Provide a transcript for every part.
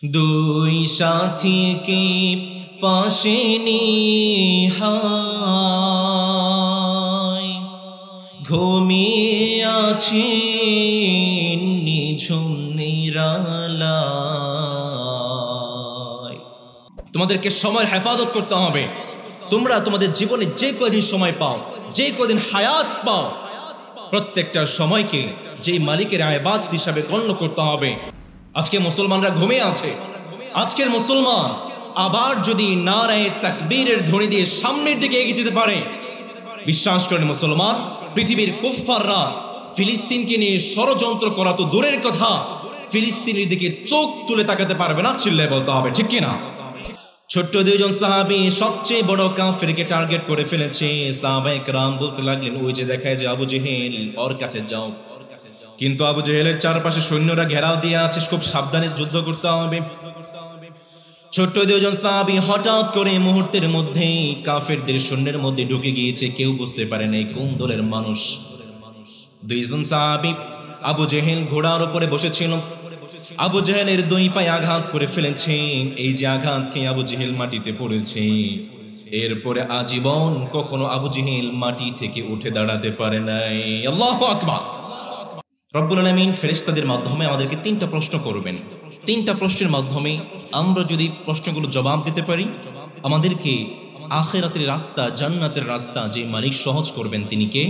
দুই সাথীকে পাশে নিহাই ঘুমিয়ে আছে নিঝুম নিরালায়। তোমাদেরকে সময়ের হেফাজত করতে হবে। তোমরা তোমাদের জীবনে যে কদিন সময় পাও, যে কদিন হায়াত পাও, প্রত্যেকটা সময়কে যেই মালিকের ইবাদত হিসাবে গণ্য করতে হবে। আজকে মুসলমানরা ঘুমিয়ে আছে। আজকের মুসলমান আবার যদি নারায়ে তাকবীরের ধ্বনি দিয়ে সামনের দিকে এগিয়ে যেতে পারে, বিশ্বাস করেন মুসলমান, পৃথিবীর কুফফাররা ফিলিস্তিনকে নিয়ে ষড়যন্ত্র করা তো দূরের কথা, ফিলিস্তিনের দিকে চোখ তুলে তাকাতে পারবে না। চিল্লায় বলতে হবে ঠিক কিনা? ছোট্ট দুইজন সাহাবী সবচেয়ে বড় কাফেরকে টার্গেট করে ফেলেছে। সাহাবায়ে কেরাম বলতে লাগলেন, ওই যে দেখায় যে আবু জেহেল, ওর কাছে যাও। কিন্তু আবু জেহেলের চারপাশে সৈন্যরা ঘেরাও দিয়ে আছে, খুব সাবধানে যুদ্ধ করতে হবে। ছোট্ট দুইজন সাহাবী হঠাৎ করে মুহূর্তের মধ্যে কাফেরদের সৈন্যের মধ্যে ঢুকে গিয়েছে। কেউ বুঝতে পারে নাই কোন দলের মানুষ। দুইজন সাহাবী, আবু জেহেল ঘোড়ার উপরে বসেছিল। আবু জেহেলের দুই পায়ে আঘাত করে ফেলেছে। এই যে আঘাত খেয়ে আবু জেহেল মাটিতে পড়েছে, এরপরে আজীবন কখনো আবু জেহেল মাটি থেকে উঠে দাঁড়াতে পারে নাই। আল্লাহু আকবার। রব্বুল আলামিন ফেরেশতাদের মাধ্যমে আমাদেরকে 3টা প্রশ্ন করবেন। 3টা প্রশ্নের মাধ্যমে আমরা যদি প্রশ্নগুলো জবাব দিতে পারি, আমাদেরকে আখিরাতের রাস্তা, জান্নাতের রাস্তা যে মালিক সহজ করবেন তিনি কে?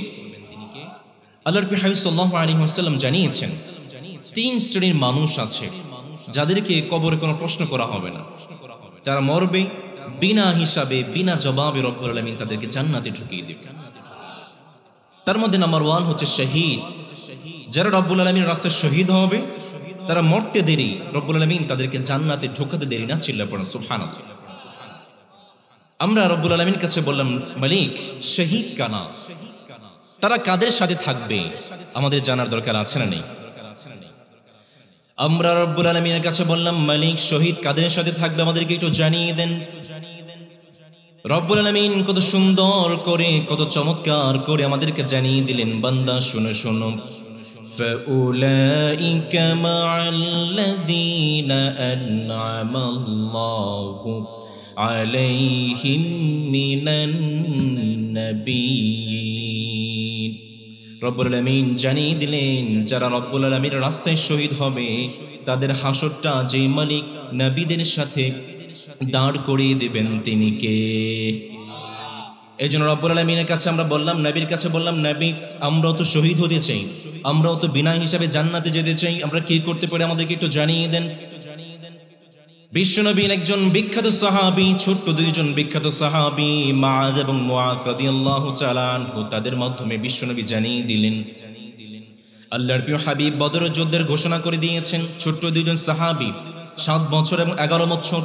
আল্লাহর নবী সাল্লাল্লাহু আলাইহি ওয়াসাল্লাম জানিয়েছেন 3 শ্রেণীর মানুষ আছে যাদেরকে কবরে কোনো প্রশ্ন করা হবে না। তারা মরবে বিনা হিসাবে, বিনা জবাবে রব্বুল আলামিন তাদেরকে জান্নাতে ঢুকিয়ে দেবেন। তার মধ্যে নাম্বার 1 হচ্ছে শহীদ। যারা রব্বুল আলামিনের রাস্তায় শহীদ হবে, তারা মরতে দেরি, রব্বুল আলামিন তাদেরকে জান্নাতে ঢোকাতে দেরি না। চিল্লায় পড়ুন সুবহানাল্লাহ। আমরা রব্বুল আলামিনের কাছে বললাম, মালিক শহীদ কানা, তারা কাদের সাথে থাকবে আমাদের জানার দরকার আছে না নেই? আমরা রব্বুল আলামিনের কাছে বললাম, মালিক শহীদ কাদের সাথে থাকবে আমাদেরকে একটু জানিয়ে দেন। রব্বুল আলামিন কত সুন্দর করে, কত চমৎকার করে আমাদেরকে জানিয়ে দিলেন, বান্দা শুনো শোনো, ফাউলাইকা মা'আল্লাযীনা আন'আমাল্লাহু আলাইহিম মিনান নাবিয়্যিন। রব্বুল আলামিন জানিয়ে দিলেন, যারা রব্বুল আলামিনের রাস্তায় শহীদ হবে তাদের হাসরটা যে মালিক নবীদের সাথে দাঁড় করিয়ে দেবেন তিনি কে? এই জন্য রব্বুল আলামিনের কাছে আমরা বললাম, নবীর কাছে বললাম, নবী আমরাও তো শহীদ হতে চাই, আমরাও তো বিনা হিসাবে জান্নাতে যেতে চাই, আমরা কি করতে পারি আমাদেরকে একটু জানিয়ে দেন। বিশ্বনবীর একজন বিখ্যাত সাহাবী, ছোট্ট দুইজন বিখ্যাত সাহাবী মুআয এবং মুআয রাদিয়াল্লাহু তাআলা আনহু, তাদের মাধ্যমে বিশ্বনবী জানিয়ে দিলেন, আল্লাহর প্রিয় হাবিব বদর যুদ্ধের ঘোষণা করে দিয়েছেন। ছোট্ট দুইজন সাহাবী, 7 বছর এবং 11 বছর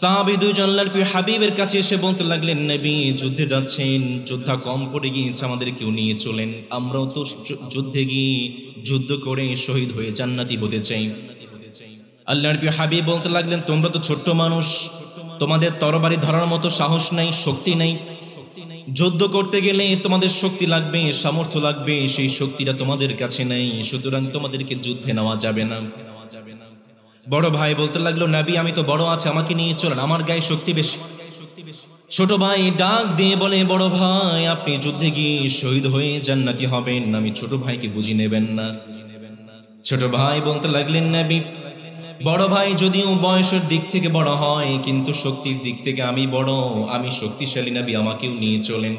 সাহাবী দুইজন আল্লাহর প্রিয় হাবিবের কাছে এসে বলতে লাগলেন, নবী যুদ্ধে যাচ্ছেন, যোদ্ধা কম পড়ে গিয়েছে, আমাদের কেউ নিয়ে চলেন, আমরাও তো যুদ্ধে গিয়ে যুদ্ধ করে শহীদ হয়ে জান্নাতি হতে চাই। আল্লাহর প্রিয় হাবিব বলতে লাগলেন, তোমরা তো ছোট্ট মানুষ, তোমাদের তরবারি ধরার মতো সাহস নাই, শক্তি নাই, যুদ্ধ করতে গেলে তোমাদের শক্তি লাগবে, সামর্থ্য লাগবে, সেই শক্তিটা তোমাদের কাছে নাই, সুতরাং তোমাদেরকে যুদ্ধে নেওয়া যাবে না। বড় ভাই বলতে লাগলো, নবী আমি তো বড় আছে, আমাকে নিয়ে চলেন, আমার গায়ে শক্তি বেশি। ছোট ভাই ডাক দিয়ে বলে, বড় ভাই আপনি যুদ্ধে গিয়ে শহীদ হয়ে জান্নাতি হবেন, আমি ছোট ভাইকে বুঝি নেবেন না। ছোট ভাই বলতে লাগলেন, নবী বড় ভাই যদিও বয়সের দিক থেকে বড় হয়, কিন্তু শক্তির দিক থেকে আমি বড়, আমি শক্তিশালী, নবী আমাকেও নিয়ে চলেন।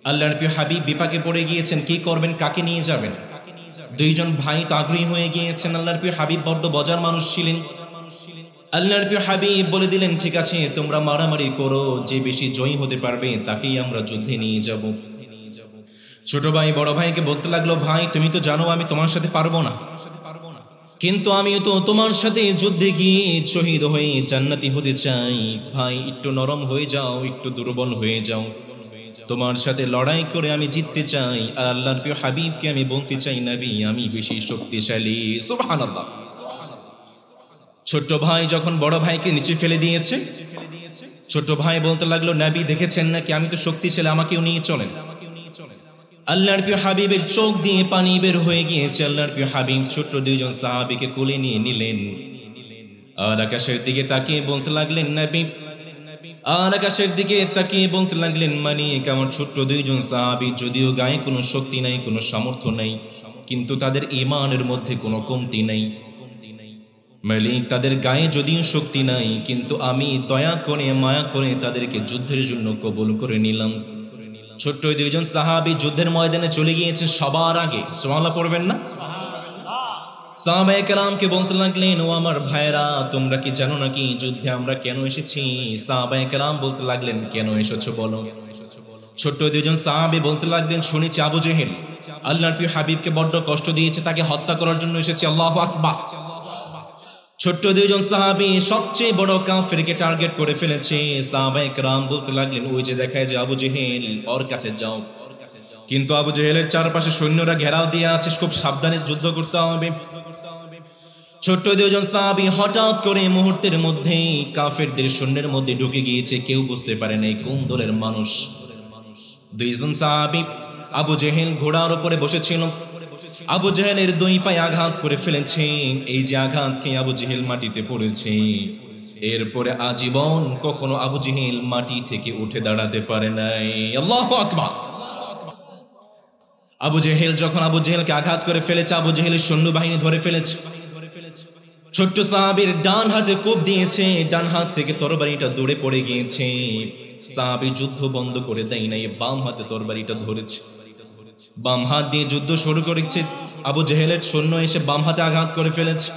আল্লাহর প্রিয় হাবিব বিপাকে পড়ে গিয়েছেন, কি করবেন, কাকে নিয়ে যাবেন? দুইজন ভাই তো আগ্রহী হয়ে গিয়েছেন। আল্লাহর প্রিয় হাবিব বড্ড বজার মানুষ ছিলেন। আল্লাহর প্রিয় হাবিব বলে দিলেন, ঠিক আছে তোমরা মারামারি করো, যে বেশি জয়ী হতে পারবে তাকেই আমরা যুদ্ধে নিয়ে যাব। ছোট ভাই বড় ভাইকে বলতে লাগলো, ভাই তুমি তো জানো আমি তোমার সাথে পারবো না, কিন্তু আমি তো তোমার সাথে যুদ্ধে গিয়ে শহীদ হয়ে জান্নাতি হতে চাই। ভাই একটু নরম হয়ে যাও, একটু দুর্বল হয়ে যাও, তোমার সাথে লড়াই করে আমি জিততে চাই। আর আল্লাহর প্রিয় হাবিবকে আমি বলতে চাই, নবী আমি বেশি শক্তিশালী। সুবহানাল্লাহ। ছোট ভাই যখন বড় ভাইকে নিচে ফেলে দিয়েছে, ছোট ভাই বলতে লাগলো, নবী দেখেছেন নাকি আমি তো শক্তিশালী, আমাকেও নিয়ে চলেন। আল্লাহর প্রিয় হাবিবের চোখ দিয়ে পানি বের হয়ে গিয়েছে। আল্লাহর প্রিয় হাবিব ছোট্ট দুইজন সাহাবীকে কোলে নিয়ে নিলেন। আর আকাশের দিকে তাকিয়ে বলতে লাগলেন নবী, আর আকাশের দিকে তাকিয়ে বলতে লাগলেন মালিক, আমার ছোট্ট দুইজন সাহাবী, যদিও গায়ে কোনো শক্তি নাই, কোনো সামর্থ্য নাই, কিন্তু তাদের ঈমানের মধ্যে কোনো কমতি নাই। মালিক, তাদের গায়ে যদিও শক্তি নাই, কিন্তু আমি দয়া করে মায়া করে তাদেরকে যুদ্ধের জন্য কবুল করে নিলাম। ছোট্ট দুইজন সাহাবী যুদ্ধের ময়দানে চলে গিয়েছে সবার আগে। সুবহানাল্লাহ পড়বেন না? সাহাবায়ে কেরামকে বলতে লাগলেন, ও আমার ভাইরা, তোমরা কি জানো নাকি যুদ্ধে আমরা কেন এসেছি? সাহাবায়ে কেরাম বলতে লাগলেন, কেন এসেছো বলো। ছোট্ট দুইজন সাহাবী বলতে লাগলেন, শুনেছি আবু জেহেল আল্লাহর প্রিয় হাবিবকে বড্ড কষ্ট দিয়েছে, তাকে হত্যা করার জন্য এসেছি। আল্লাহু আকবার। ছোট্ট দুইজন সাহাবী সবচেয়ে বড় কাফেরকে টার্গেট করে ফেলেছে। সাহাবায়ে কেরাম বলতে লাগলেন, ওই যে দেখায় যে আবু জেহেল, ওর কাছে যাও। কিন্তু আবু জেহেলের চারপাশে সৈন্যরা ঘেরাও দিয়ে আছে, খুব সাবধানে যুদ্ধ করতে হবে। ছোট্ট দুইজন সাহাবী হঠাৎ করে মুহূর্তের মধ্যে কাফেরদের সৈন্যের মধ্যে ঢুকে গিয়েছে, কেউ বুঝতে পারে নাই কোন দলের মানুষ। দুইজন সাহাবী, আবু জেহেল ঘোড়ার উপরে বসেছিল, আবু জেহেলের দুই পায়ে আঘাত করে ফেলেছে। এই যে আঘাত খেয়ে আবু জেহেল মাটিতে পড়েছে, এরপরে আজীবন কখনো আবু জেহেল মাটি থেকে উঠে দাঁড়াতে পারে নাই। আল্লাহু আকবার। আবু জেহেল যখন আবু জেহেলকে আঘাত করে ফেলেছে, আবু জেহেলের সৈন্যবাহিনী ধরে ফেলেছে। ছোট্ট সাহাবীর ডান হাতে কোপ দিয়েছে, ডান হাত থেকে তরবারিটা দৌড়ে পড়ে গিয়েছে। সাহাবী যুদ্ধ বন্ধ করে দেয় নাই, বাম হাতে তরবারিটা ধরেছে, বাম হাত দিয়ে যুদ্ধ শুরু করেছে। আবু জেহেলের সৈন্য এসে বাম হাতে আঘাত করে ফেলেছে,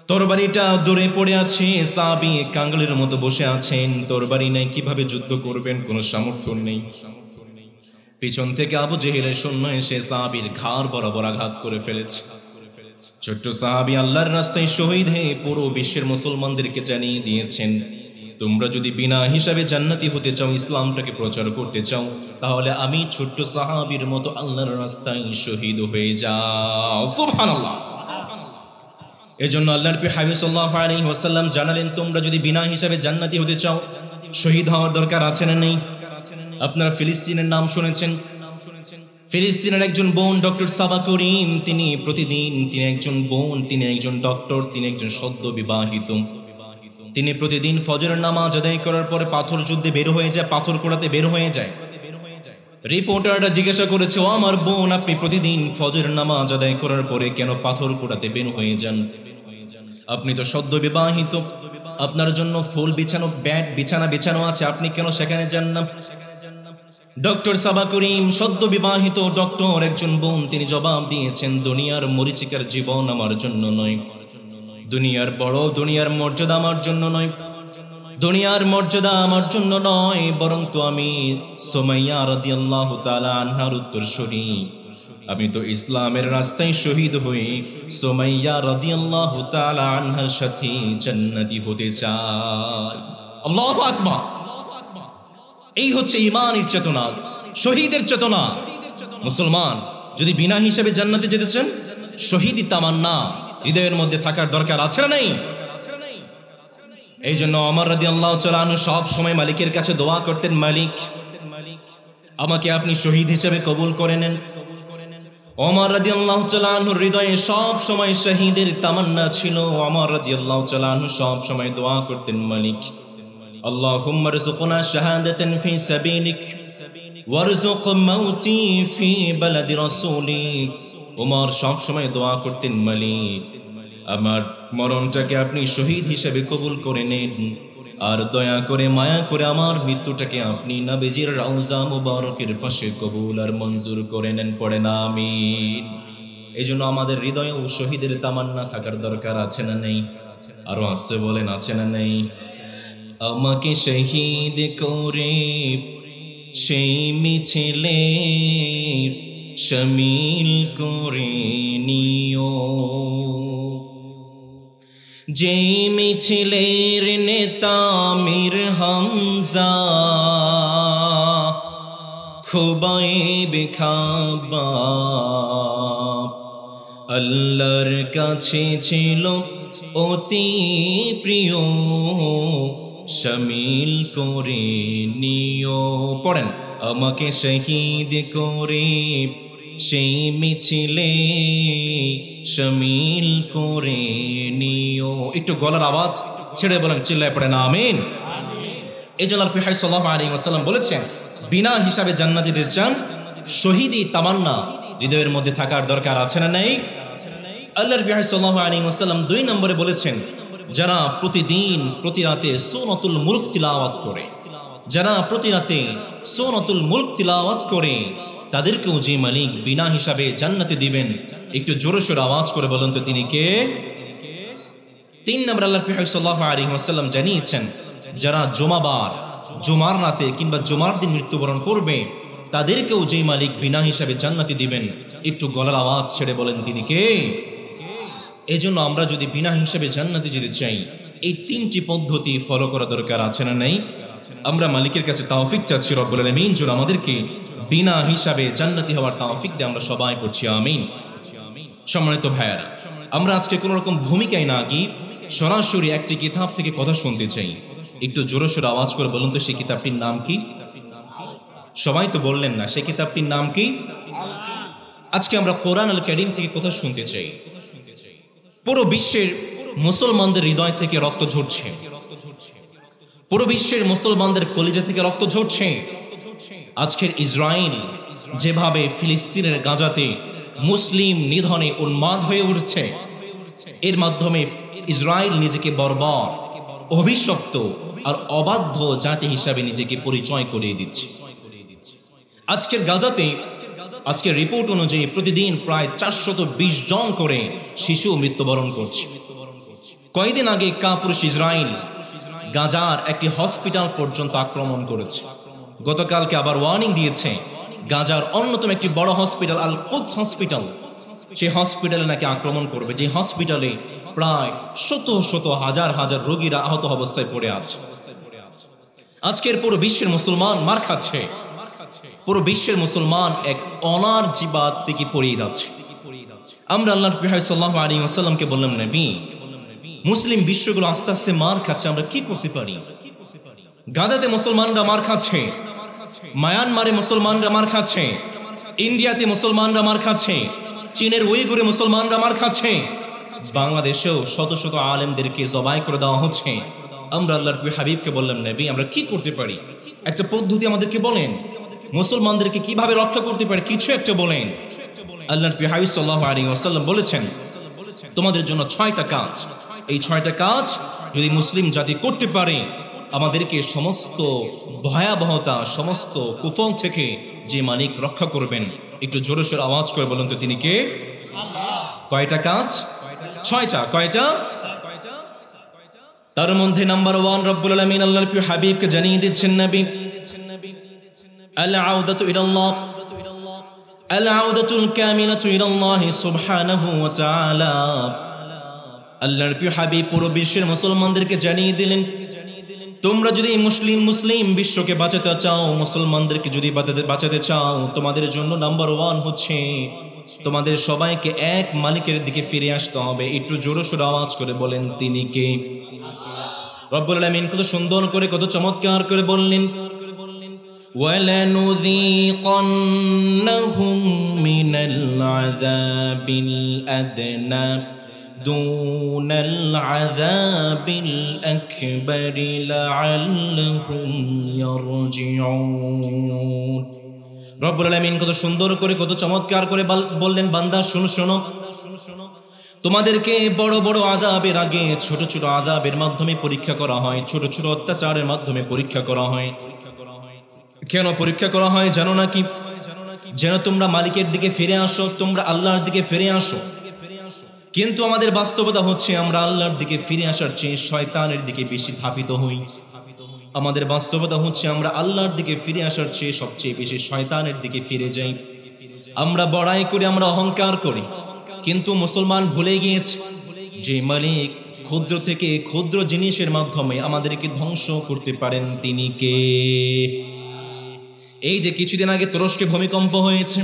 তরবারিটা দৌড়ে পড়ে আছে। সাহাবী কাঙ্গালের মতো বসে আছেন, তরবারি নাই, কিভাবে যুদ্ধ করবেন, কোনো সামর্থ্য নেই। পিছন থেকে আবু জেহেলের সৈন্য এসে সাহাবীর ঘাড় বরাবর আঘাত করে ফেলেছে। ছোট্ট সাহাবী আল্লাহর রাস্তায় শহীদ হয়ে পুরো বিশ্বের মুসলমানদেরকে জানিয়ে দিয়েছেন, তোমরা যদি বিনা হিসাবে জান্নাতি হতে চাও, ইসলামটাকে প্রচার করতে চাও, তাহলে আমি ছোট্ট সাহাবীর মতো আল্লাহর রাস্তায় শহীদ হয়ে যাও। সুবহানাল্লাহ। এজন্য আল্লাহর নবী হাবিব সাল্লাল্লাহু আলাইহি ওয়াসাল্লাম জানালেন, তোমরা যদি বিনা হিসাবে জান্নাতি হতে চাও, শহীদ হওয়ার দরকার আছে না নেই? আপনারা ফিলিস্তিনের নাম শুনেছেন। ফিলিস্তিনের একজন বোন ডক্টর সাবা করিম, তিনি প্রতিদিন, তিনি একজন বোন, তিনি একজন ডক্টর, তিনি একজন সদ্য বিবাহিত। তিনি প্রতিদিন ফজরের নামাজ আদায় করার পরে পাথর যুদ্ধে বের হয়ে যায়, পাথর কোড়াতে বের হয়ে যায়। রিপোর্টাররা জিজ্ঞাসা করেছে, ও আমার বোন, আপনি প্রতিদিন ফজরের নামাজ আদায় করার পরে কেন পাথর কোড়াতে বের হয়ে যান? আপনি তো সদ্য বিবাহিত, আপনার জন্য ফুল বিছানো, ব্যাট বিছানা বিছানো আছে, আপনি কেন সেখানে যান না? ডক্টর সাবা করিম, সদ্য বিবাহিত ডক্টর, একজন বোন, তিনি জবাব দিয়েছেন, দুনিয়ার মরিচিকার জীবন আমার জন্য নয়, দুনিয়ার বড়, দুনিয়ার মর্যাদা আমার জন্য নয়, দুনিয়ার মর্যাদা আমার জন্য নয়, বরং তো আমি সুমাইয়া রাদিয়াল্লাহু তাআলা আনহার উত্তরসূরি। আমি তো ইসলামের রাস্তায় শহীদ হয়ে সুমাইয়া রাদিয়াল্লাহু তাআলা আনহার সাথে জান্নাতি হতে চাই। আল্লাহু আকবার। এই হচ্ছে ঈমানের চেতনা, শহীদের চেতনা। মুসলমান যদি বিনা হিসাবে জান্নাতে যেতে চান, শহীদি তামান্না হৃদয়ের মধ্যে থাকার দরকার আছে না নেই? এই জন্য ওমর রাদিয়াল্লাহু তাআলা আনহু সব সময় মালিকের কাছে দোয়া করতেন, মালিক, আমাকে আপনি শহীদ হিসেবে কবুল করে নেন। ওমর রাদিয়াল্লাহু তাআলা আনহুর হৃদয়ে সব সময় শহীদের তামান্না ছিল। ওমর রাদিয়াল্লাহু তাআলা আনহু সব সময় দোয়া করতেন, মালিক, আল্লাহুম্মা রযুকনা শাহাদাতান ফি সাবিলিক ওয়ারযুক মাউতি ফি বালাদি রাসূলিক। ওমর সব সময় দোয়া করতেন, মালিক, আমার মরণটাকে আপনি শহীদ হিসেবে কবুল করে নেন, আর দয়া করে মায়া করে আমার মৃত্যুটাকে আপনি নবীজির রওজা মুবারকের পাশে কবুল আর মঞ্জুর করে নেন। পড়ে না আমিন। এইজন্য আমাদের হৃদয়েও শহীদের তামান্না থাকার দরকার আছে না নেই? আরো আসছে বলেন, আছে না নেই? আমাকে শহীদ করে সেই মিছিলে শামিল করে নিও, যেই মিছিলের নেতা মীর হামজা, খুবাইব খাব্বাব, আল্লাহর কাছে ছিল অতি প্রিয়, শামিল করে নিও। পড়েন, আমাকে শহীদ করে সেই মিছিলে শামিল করে নিও। একটু গলার আওয়াজ ছেড়ে বলেন, চিল্লায় পড়ে না আমিন। এই জন্য আল্লাহ সাল্লাল্লাহু আলাইহি ওয়াসাল্লাম বলেছেন, বিনা হিসাবে জান্নাতে দিতে চান, শহীদি তামান্না হৃদয়ের মধ্যে থাকার দরকার আছে না নাই? আল্লাহর নবী সাল্লাল্লাহু আলাইহি ওয়াসাল্লাম 2 নম্বরে বলেছেন, যারা প্রতিদিন প্রতি রাতে সূরাতুল মুলক তিলাওয়াত করে, যারা প্রতি রাতে সূরাতুল মুলক তিলাওয়াত করে, তাদেরকেও যে মালিক বিনা হিসাবে জান্নাতে দিবেন। একটু জোরে সোরে আওয়াজ করে বলুন তো তিনি কে? 3 নম্বর আল্লাহর নবী সাল্লাল্লাহু আলাইহি ওয়াসাল্লাম জানিয়েছেন, যারা জুমার রাতে কিংবা জুমার দিন মৃত্যুবরণ করবে, তাদেরকেও যে মালিক বিনা হিসাবে জান্নাতি দিবেন। একটু গলার আওয়াজ ছেড়ে বলেন তিনি কে? এই জন্য আমরা যদি বিনা হিসাবে জান্নাতে যেতে চাই, এই 3টি পদ্ধতি ফলো করা দরকার আছে না নাই? আমরা মালিকের কাছে তৌফিক চাচ্ছি রব্বুল আলামিন যেন আমাদেরকে বিনা হিসাবে জান্নাতি হওয়ার তৌফিক দিয়ে আমরা সবাই পড়ছি আমিন। সম্মানিত ভাইয়ারা, আমরা আজকে কোন রকম ভূমিকায় না গিয়ে সরাসরি একটি কিতাব থেকে কথা শুনতে চাই। একটু জোরে সোরে আওয়াজ করে বলুন তো সেই কিতাবটির নাম কি? সবাই তো বললেন না, সেই কিতাবটির নাম কি? আজকে আমরা কোরআন আল কারীম থেকে কথা শুনতে চাই। পুরো বিশ্বের মুসলমানদের হৃদয় থেকে রক্ত ঝরছে, পুরো বিশ্বের মুসলমানদের কলিজা থেকে রক্ত ঝরছে। আজকের ইসরায়েল যেভাবে ফিলিস্তিনের গাজাতে মুসলিম নিধনে উন্মাদ হয়ে উঠছে, এর মাধ্যমে ইসরায়েল নিজেকে বর্বর, অভিশপ্ত আর অবাধ্য জাতি হিসাবে নিজেকে পরিচয় করিয়ে দিচ্ছে। আজকের গাজাতে আজকের রিপোর্ট অনুযায়ী প্রতিদিন প্রায় 420 জন করে শিশু মৃত্যুবরণ করছে। কয়েকদিন আগে কাপুরুষ ইসরায়েল গাজার একটি হসপিটাল পর্যন্ত আক্রমণ করেছে। গতকালকে আবার ওয়ার্নিং দিয়েছে, গাজার অন্যতম একটি বড় হসপিটাল আল কুদস হসপিটাল, সেই হসপিটালে নাকি আক্রমণ করবে, যে হসপিটালে প্রায় শত শত হাজার হাজার রোগীরা আহত অবস্থায় পড়ে আছে। আজকের পুরো বিশ্বের মুসলমান মার খাচ্ছে, পুরো বিশ্বের মুসলমান এক অনার্জিবাদ থেকে পড়িয়ে যাচ্ছে। আমরা আল্লাহর নবী সাল্লাল্লাহু আলাইহি ওয়াসাল্লামকে বললাম, নবী, মুসলিম বিশ্বগুলো আস্তে আস্তে মার খাচ্ছে, আমরা কি করতে পারি? গাজাতে মুসলমানরা মার খাচ্ছে, মায়ানমারে মুসলমানরা মার খাচ্ছে, ইন্ডিয়াতে মুসলমানরা মার খাচ্ছে, চীনের উইগুরে মুসলমানরা মার খাচ্ছে, বাংলাদেশেও শত শত আলেমদেরকে জবাই করে দেওয়া হচ্ছে। আমরা আল্লাহর নবী হাবিবকে বললাম, নবী, আমরা কি করতে পারি? একটা পদ্ধতি আমাদেরকে বলেন, মুসলমানদেরকে কিভাবে রক্ষা করতে পারে, কিছু একটা বলেন। আল্লাহর নবী হাবিব সাল্লাল্লাহু আলাইহি ওয়াসাল্লাম বলেছেন, তোমাদের জন্য 6টা কাজ, এই 6টা কাজ যদি মুসলিম জাতি করতে পারে, আমাদেরকে সমস্ত ভয়াবহতা, সমস্ত কুফল থেকে যে মালিক রক্ষা করবেন। একটু জোরে সোরে আওয়াজ করে বলুন তো তিনি কে? কয়টা কাজ? 6টা। কয়টা? তার মধ্যে নাম্বার 1 রব্বুল আলামিন আল্লাহর প্রিয় হাবিবকে জানিয়ে দিচ্ছেন, নবী, আল-আউদাতু ইলাল্লাহ, আল-আউদাতুল কামিলাতু ইলাল্লাহ সুবহানাহু ওয়া তাআলা। আল্লাহর প্রিয় হাবিব পুরো বিশ্বের মুসলমানদেরকে জানিয়ে দিলেন, তোমরা যদি মুসলিম বিশ্বকে বাঁচাতে চাও, মুসলমানদেরকে যদি বাঁচাতে চাও, তোমাদের জন্য নাম্বার 1 হচ্ছে তোমাদের সবাইকে এক মালিকের দিকে ফিরে আসতে হবে। একটু জোরে সোরে আওয়াজ করে বলেন তিনি কে? রব্বুল আলামিন কত সুন্দর করে, কত চমৎকার করে বললেন, وَلَنُذِيقَنَّهُم مِّنَ الْعَذَابِ الْأَدْنَىٰ دُونَ الْعَذَابِ الْأَكْبَرِ لَعَلَّهُمْ يَرْجِعُونَ। রব্বুল আলামিন কত সুন্দর করে, কত চমৎকার করে বললেন, বান্দা শোনো শোনো, তোমাদেরকে বড় বড় আযাবের আগে ছোট ছোট আযাবের মাধ্যমে পরীক্ষা করা হয়, ছোট ছোট অত্যাচারের মাধ্যমে পরীক্ষা করা হয়। কেন পরীক্ষা করা হয় জানো নাকি? যেন তোমরা মালিকের দিকে ফিরে আসো, তোমরা আল্লাহর দিকে ফিরে আসো। কিন্তু আমাদের বাস্তবতা হচ্ছে আমরা আল্লাহর দিকে ফিরে আসার চেয়ে শয়তানের দিকে বেশি ধাবিত হই। আমাদের বাস্তবতা হচ্ছে আমরা আল্লাহর দিকে ফিরে আসার চেয়ে সবচেয়ে বেশি শয়তানের দিকে ফিরে যাই। আমরা বড়াই করি, আমরা অহংকার করি, কিন্তু মুসলমান ভুলে গিয়েছে যে মালিক ক্ষুদ্র থেকে ক্ষুদ্র জিনিসের মাধ্যমে আমাদেরকে ধ্বংস করতে পারেন তিনি কে? এই যে কিছুদিন আগে তুরস্কে ভূমিকম্প হয়েছে,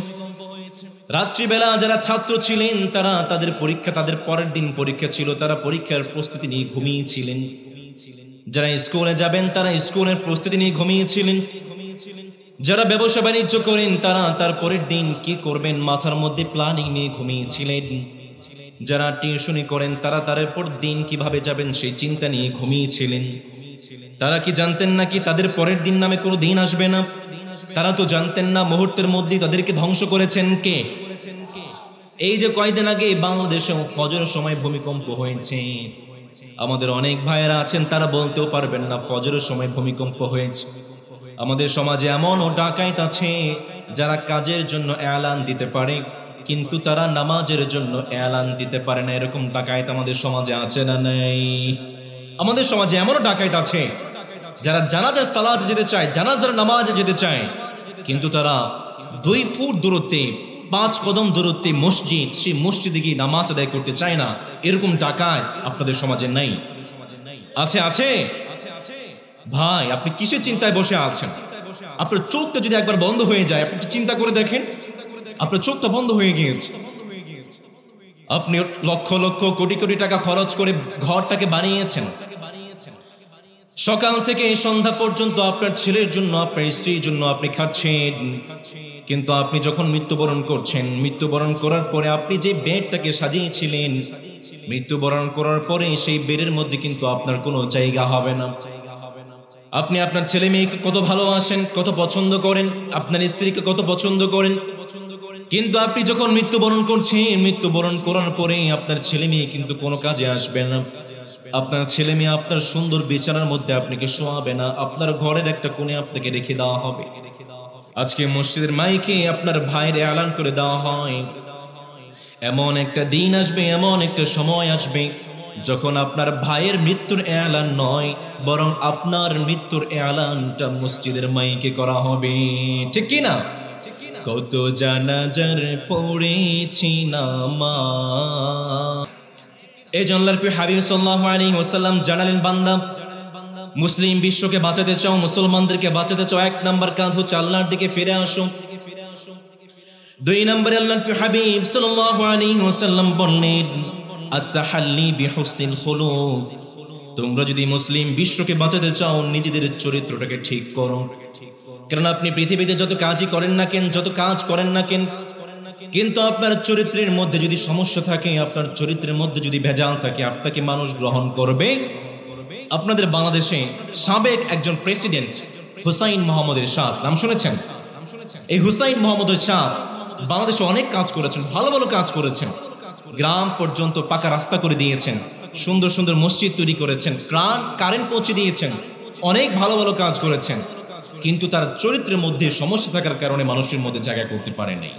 রাত্রিবেলা যারা ছাত্র ছিলেন তারা তাদের পরের দিন পরীক্ষা ছিল, তারা পরীক্ষার প্রস্তুতি নিয়ে ঘুমিয়েছিলেন। যারা স্কুলে যাবেন তারা স্কুলের প্রস্তুতি নিয়ে ঘুমিয়েছিলেন। যারা ব্যবসা বাণিজ্য করেন তারা তার পরের দিন কি করবেন মাথার মধ্যে প্ল্যানিং নিয়ে ঘুমিয়েছিলেন। যারা টিউশনি করেন তারা তার পর দিন কিভাবে যাবেন সেই চিন্তা নিয়ে ঘুমিয়েছিলেন। তারা কি জানতেন না কি তাদের পরের দিন নামে কোনো দিন আসবে না? তারা তো জানতেন না মুহূর্তের মধ্যেই তাদেরকে ধ্বংস করেছেন কে? এই যে কয়েকদিন আগে বাংলাদেশে ফজরের সময় ভূমিকম্প হয়েছে, আমাদের অনেক ভাইয়েরা আছেন তারা বলতেও পারবেন না ফজরের সময় ভূমিকম্প হয়েছে। আমাদের সমাজে এমনও ডাকাইত আছে যারা কাজের জন্য এলান দিতে পারে কিন্তু তারা নামাজের জন্য এলান দিতে পারে না, এরকম ডাকাইত আমাদের সমাজে আছে না নেই? আমাদের সমাজে এমনও ডাকাইত আছে যারা জানাজার সালাতে যেতে চায়, জানাজার নামাজে যেতে চায়, কিন্তু তারা 2 ফুট দূরত্বে 5 কদম দূরত্বে মসজিদ, সেই মসজিদে গিয়ে নামাজ আদায় করতে চায় না। এরকম ডাকাত আপনাদের সমাজে নাই? আছে আছে ভাই, আপনি কিসের চিন্তায় বসে আছেন? আপনার চোখটা যদি একবার বন্ধ হয়ে যায়, আপনি চিন্তা করে দেখেন আপনার চোখটা বন্ধ হয়ে গিয়েছে। আপনি লক্ষ লক্ষ কোটি কোটি টাকা খরচ করে ঘরটাকে বানিয়েছেন, সকাল থেকে সন্ধ্যা পর্যন্ত আপনার ছেলের জন্য আপনার স্ত্রীর জন্য আপনি খাচ্ছেন, কিন্তু আপনি যখন মৃত্যুবরণ করছেন, মৃত্যুবরণ করার পরে আপনি যে বেডটাকে সাজিয়েছিলেন, মৃত্যুবরণ করার পরে সেই বেডের মধ্যে কিন্তু আপনার কোনো জায়গা হবে না। আপনি আপনার ছেলে মেয়েকে কত ভালোবাসেন, কত পছন্দ করেন, আপনার স্ত্রীকে কত পছন্দ করেন, কিন্তু আপনি যখন মৃত্যুবরণ করছেন, মৃত্যুবরণ করার পরে আপনার ছেলে মেয়ে কিন্তু কোনো কাজে আসবে না। আপনার ছেলে মেয়ে আপনার সুন্দর বিছানার মধ্যে আপনাকে শোয়াবে না, আপনার ঘরের একটা কোণে আপনাকে রেখে দেওয়া হবে। আজকে মসজিদের মাইকে আপনার ভাইয়ের এলান করে দেওয়া হয়, এমন একটা দিন আসবে, এমন একটা সময় আসবে যখন আপনার ভাইয়ের মৃত্যুর এলান নয়, বরং আপনার মৃত্যুর এলানটা মসজিদের মাইকে করা হবে। ঠিক কি না? কত জানাজার পড়েছি নামাজ। এই জন্লার প্রিয় হাবিব সাল্লাল্লাহু আলাইহি ওয়াসাল্লাম জানালেন, বান্দা মুসলিম বিশ্বকে বাঁচাতে চাও, মুসলমানদেরকে বাঁচাতে চাও, 1 নাম্বার কাজ হচ্ছে আল্লাহর দিকে ফিরে আসো। 2 নম্বরে আল্লাহর প্রিয় হাবিব সাল্লাল্লাহু আলাইহি ওয়াসাল্লাম বললেন, আত-তাহাল্লি বিহুসনিল খুলুক। তোমরা যদি মুসলিম বিশ্বকে বাঁচাতে চাও, নিজেদের চরিত্রটাকে ঠিক করো। কারণ আপনি পৃথিবীতে যত কাজই করেন না কেন, যত কাজ করেন না কেন, কিন্তু আপনার চরিত্রের মধ্যে যদি সমস্যা থাকে, আপনার চরিত্রের মধ্যে যদি ভেজাল থাকে, আপনাকে মানুষ গ্রহণ করবে। আপনাদের বাংলাদেশে সাবেক একজন প্রেসিডেন্ট হুসাইন মোহাম্মদ এরশাদ, নাম শুনেছেন? এই হুসাইন মোহাম্মদ এরশাদ বাংলাদেশে অনেক কাজ করেছেন, ভালো ভালো কাজ করেছেন। গ্রাম পর্যন্ত পাকা রাস্তা করে দিয়েছেন, সুন্দর সুন্দর মসজিদ তৈরি করেছেন, কারেন্ট পৌঁছে দিয়েছেন, অনেক ভালো ভালো কাজ করেছেন, কিন্তু তার চরিত্রের মধ্যে সমস্যা থাকার কারণে মানুষের মধ্যে জায়গা করতে পারে নাই।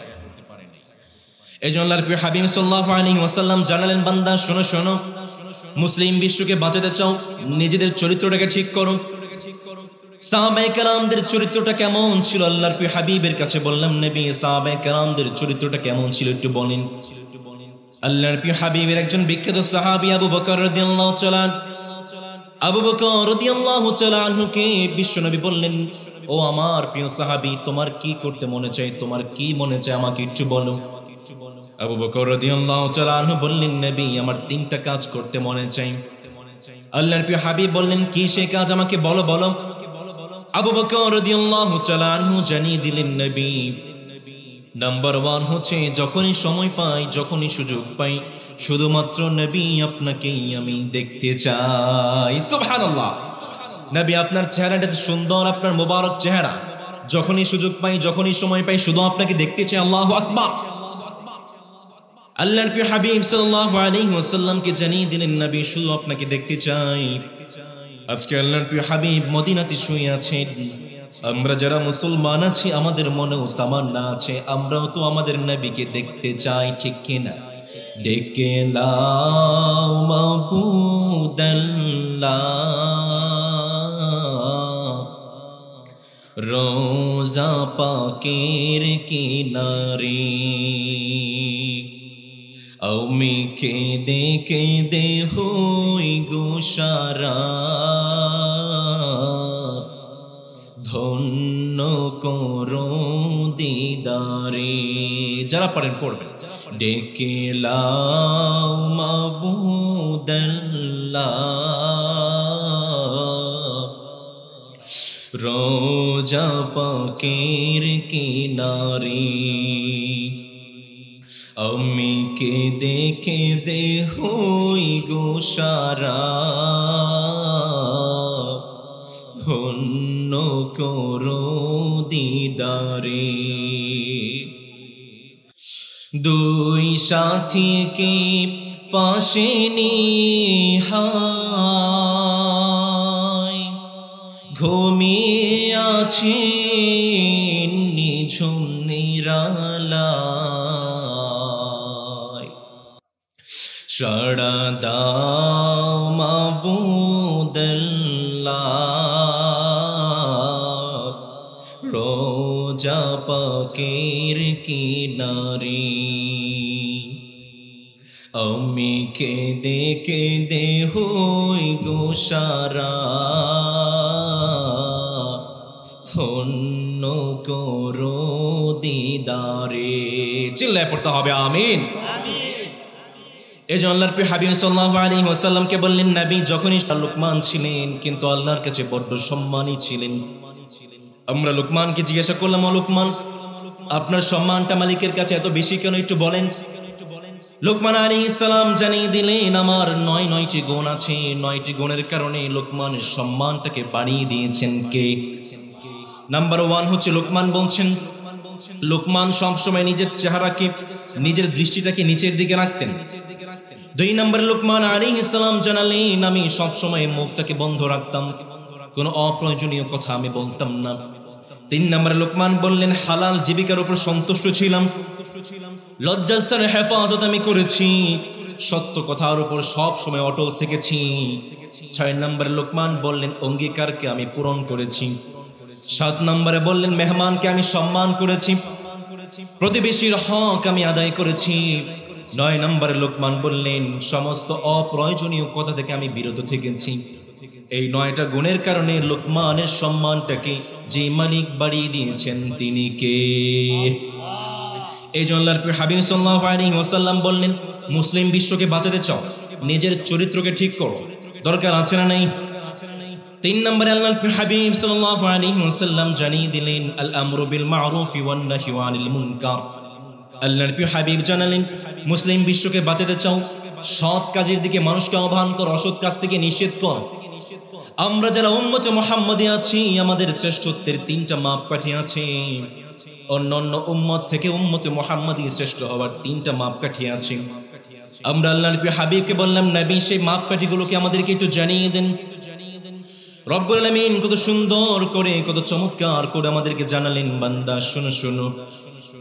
এই জন্য আল্লাহর প্রিয় হাবিব সাল্লাল্লাহু আলাইহি ওয়াসাল্লাম জানালেন, বান্দা শোনো শোনো, মুসলিম বিশ্বকে বাঁচাতে চাও, নিজেদের চরিত্রটাকে ঠিক করো। সাহাবায়ে কেরামদের চরিত্রটা কেমন ছিল? আল্লাহর প্রিয় হাবিবের কাছে বললাম, নবী সাহাবায়ে কেরামদের চরিত্রটা কেমন ছিল একটু বলেন। আল্লাহর প্রিয় হাবিবের একজন বিখ্যাত সাহাবী আবু বকর রাদিয়াল্লাহু তাআলা, আবু বকর রাদিয়াল্লাহু তাআলা আনহুকে বিশ্বনবী বললেন, ও আমার প্রিয় সাহাবী, তোমার কি করতে মনে চায়, তোমার কি মনে চায় আমাকে একটু বলো। আবু বকর রাদিয়াল্লাহু তাআলা আনহু বললেন, নবী আমার 3টা কাজ করতে মনে চাই। আল্লাহর প্রিয় হাবিব বললেন, কি সেই কাজ, আমাকে বলো বলো। আবু বকর রাদিয়াল্লাহু তাআলা আনহু জানিয়ে দিলেন, নবী নাম্বার 1 হচ্ছে যখনই সময় পাই, যখনই সুযোগ পাই, শুধুমাত্র নবী আপনাকেই আমি দেখতে চাই। সুবহানাল্লাহ। নবী আপনার চেহারাটা সুন্দর, আপনার মোবারক চেহারা, যখনই সুযোগ পাই, যখনই সময় পাই, শুধু আপনাকে দেখতে চাই। আল্লাহু আকবার। আল্লাহর প্রিয় হাবিব সাল্লাল্লাহু আলাইহি ওয়াসাল্লামকে জানিয়ে দিলেন, নবী শুধু আপনাকে দেখতে চাই। আজকে আল্লাহর প্রিয় হাবিব মদিনাতে শুয়ে আছেন। আমরা যারা মুসলমান আছি, আমাদের মনেও তামান্না আছে, আমরাও তো আমাদের নবীকে দেখতে চাই, ঠিক কিনা? ডেকে লাও মাবুদাল্লাহ, রোজা পাকের কিনারে, আমি কেঁদে কেঁদে হই গোসারা, ধন্য করো দিদারে। যারা পারেন পড়বেন। ডেকে লাও মাবুদাল্লাহ, রোজা পাকের কিনারে আমি কেঁদে কেঁদে হই গো সারা, ধন্য করো দিদারে। দুই সাথীকে পাশে নিহাই ঘুমিয়ে আছে নিঝুম নিরালায়, সাড়া দাও মাবুদাল্লাহ রোজা পাকের কিনারে আমি কেঁদে কেঁদে হই গো সারা, ধন্য করো দিদারে। চিল্লায় পড়তে হবে আমিন। এই জন্য আল্লাহর প্রিয় হাবিব সাল্লাল্লাহু আলাইহি ওয়াসাল্লামকে বললেন, নবী যখনই লুকমান ছিলেন কিন্তু আল্লাহর কাছে বড্ড সম্মানী ছিলেন। আমরা লুকমানকে জিজ্ঞাসা করলাম, ও লুকমান, আপনার সম্মানটা মালিকের কাছে এত বেশি কেন, একটু বলেন। লুকমান আলাইহিস সালাম জানিয়ে দিলেন, আমার ৯টি গুণ আছে, ৯টি গুণের কারণে লুকমানের সম্মানটাকে বাড়িয়ে দিয়েছেন কে? নাম্বার 1 হচ্ছে লুকমান বলছেন, লুকমান সবসময় নিজের চেহারাকে, নিজের দৃষ্টিটাকে নিচের দিকে রাখতেন। ২ নম্বরে লুকমান আলাইহিস সালাম জানালেন, আমি সবসময় মুখটাকে বন্ধ রাখতাম, কোনো অপ্রয়োজনীয় কথা আমি বলতাম না। ৩ নম্বরে লুকমান বললেন, হালাল জীবিকার উপর সন্তুষ্ট ছিলাম, লজ্জাস্থানের হেফাজত আমি করেছি, সত্য কথার উপর সব সময় অটল থেকেছি। ৬ নম্বরে লুকমান বললেন, অঙ্গীকারকে আমি পূরণ করেছি। ৭ নম্বরে বললেন, মেহমানকে আমি সম্মান করেছি, প্রতিবেশীর হক আমি আদায় করেছি। ৯ নম্বরে লুকমান বললেন, সমস্ত অপ্রয়োজনীয় কথা থেকে আমি বিরত থেকেছি। এই ৯টা গুণের কারণে লুকমানের সম্মানটাকে যে মালিক বাড়িয়ে দিয়েছেন তিনি কে? এই জন্য আল্লাহর প্রিয় হাবিব সাল্লাল্লাহু আলাইহি ওয়াসাল্লাম বললেন, মুসলিম বিশ্বকে বাঁচাতে চাও, নিজের চরিত্রকে ঠিক করো। দরকার আছে না নাই? ৩ নম্বরে আল্লাহর প্রিয় হাবিব সাল্লাল্লাহু আলাইহি ওয়াসাল্লাম জানিয়ে দিলেন, আল আমরু বিল মা'রুফ ওয়ান নাহয়ু আনিল মুনকার। আল্লাহর প্রিয় হাবিব জানালেন, মুসলিম বিশ্বকে বাঁচাতে চাও, সৎ কাজের দিকে মানুষকে আহ্বান করো, অসৎ কাজ থেকে নিষেধ করো। আমরা যারা উম্মতে মুহাম্মাদী আছি, আমাদের শ্রেষ্ঠত্বের ৩টা মাপকাঠি আছে। অন্যান্য উম্মত থেকে উম্মতে মুহাম্মাদী শ্রেষ্ঠ হওয়ার 3টা মাপকাঠি আছে। আমরা আল্লাহর প্রিয় হাবিবকে বললাম, নবী সেই মাপকাঠিগুলোকে আমাদেরকে একটু জানিয়ে দেন। রব্বুল আলামিন কত সুন্দর করে, কত চমৎকার করে আমাদেরকে জানালেন, বান্দা শোনো শোনো,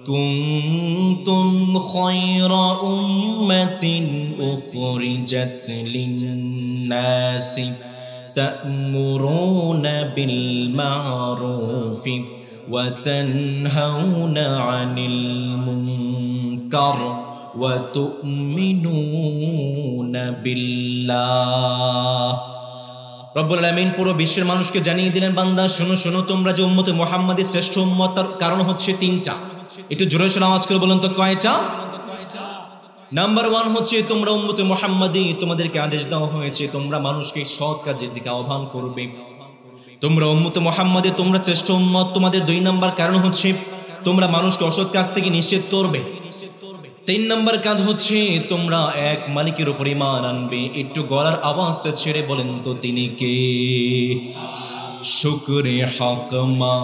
কুনতুম খায়রা উম্মাতিন উখরিজাত লিন-নাসি তা'মুরুনা বিল মা'রুফি ওয়া তানহাউনা আনিল মুনকার ওয়া তু'মিনুনা বিল্লাহ। রব্বুল আলামিন পুরো বিশ্বের মানুষকে জানিয়ে দিলেন, বান্দা শোনো শোনো, তোমরা যে উম্মতে মুহাম্মাদী শ্রেষ্ঠ উম্মত, তার কারণ হচ্ছে 3টা। একটু জোরে সোরে আওয়াজ করে বলুন তো, কয়টা? নাম্বার 1 হচ্ছে তোমরা উম্মতে মুহাম্মাদী, তোমাদেরকে আদেশ দেওয়া হয়েছে তোমরা মানুষকে সৎ কাজের দিকে আহ্বান করবে। তোমরা উম্মতে মুহাম্মাদী, তোমরা শ্রেষ্ঠ উম্মত। তোমাদের 2 নাম্বার কারণ হচ্ছে তোমরা মানুষকে অসৎ কাজ থেকে নিষেধ করবে। 3 নাম্বার কাজ হচ্ছে তোমরা এক মালিকের উপর ঈমান আনবে। একটু গলার আওয়াজটা ছেড়ে বলেন তো তিনি কে? শুকরে হক মা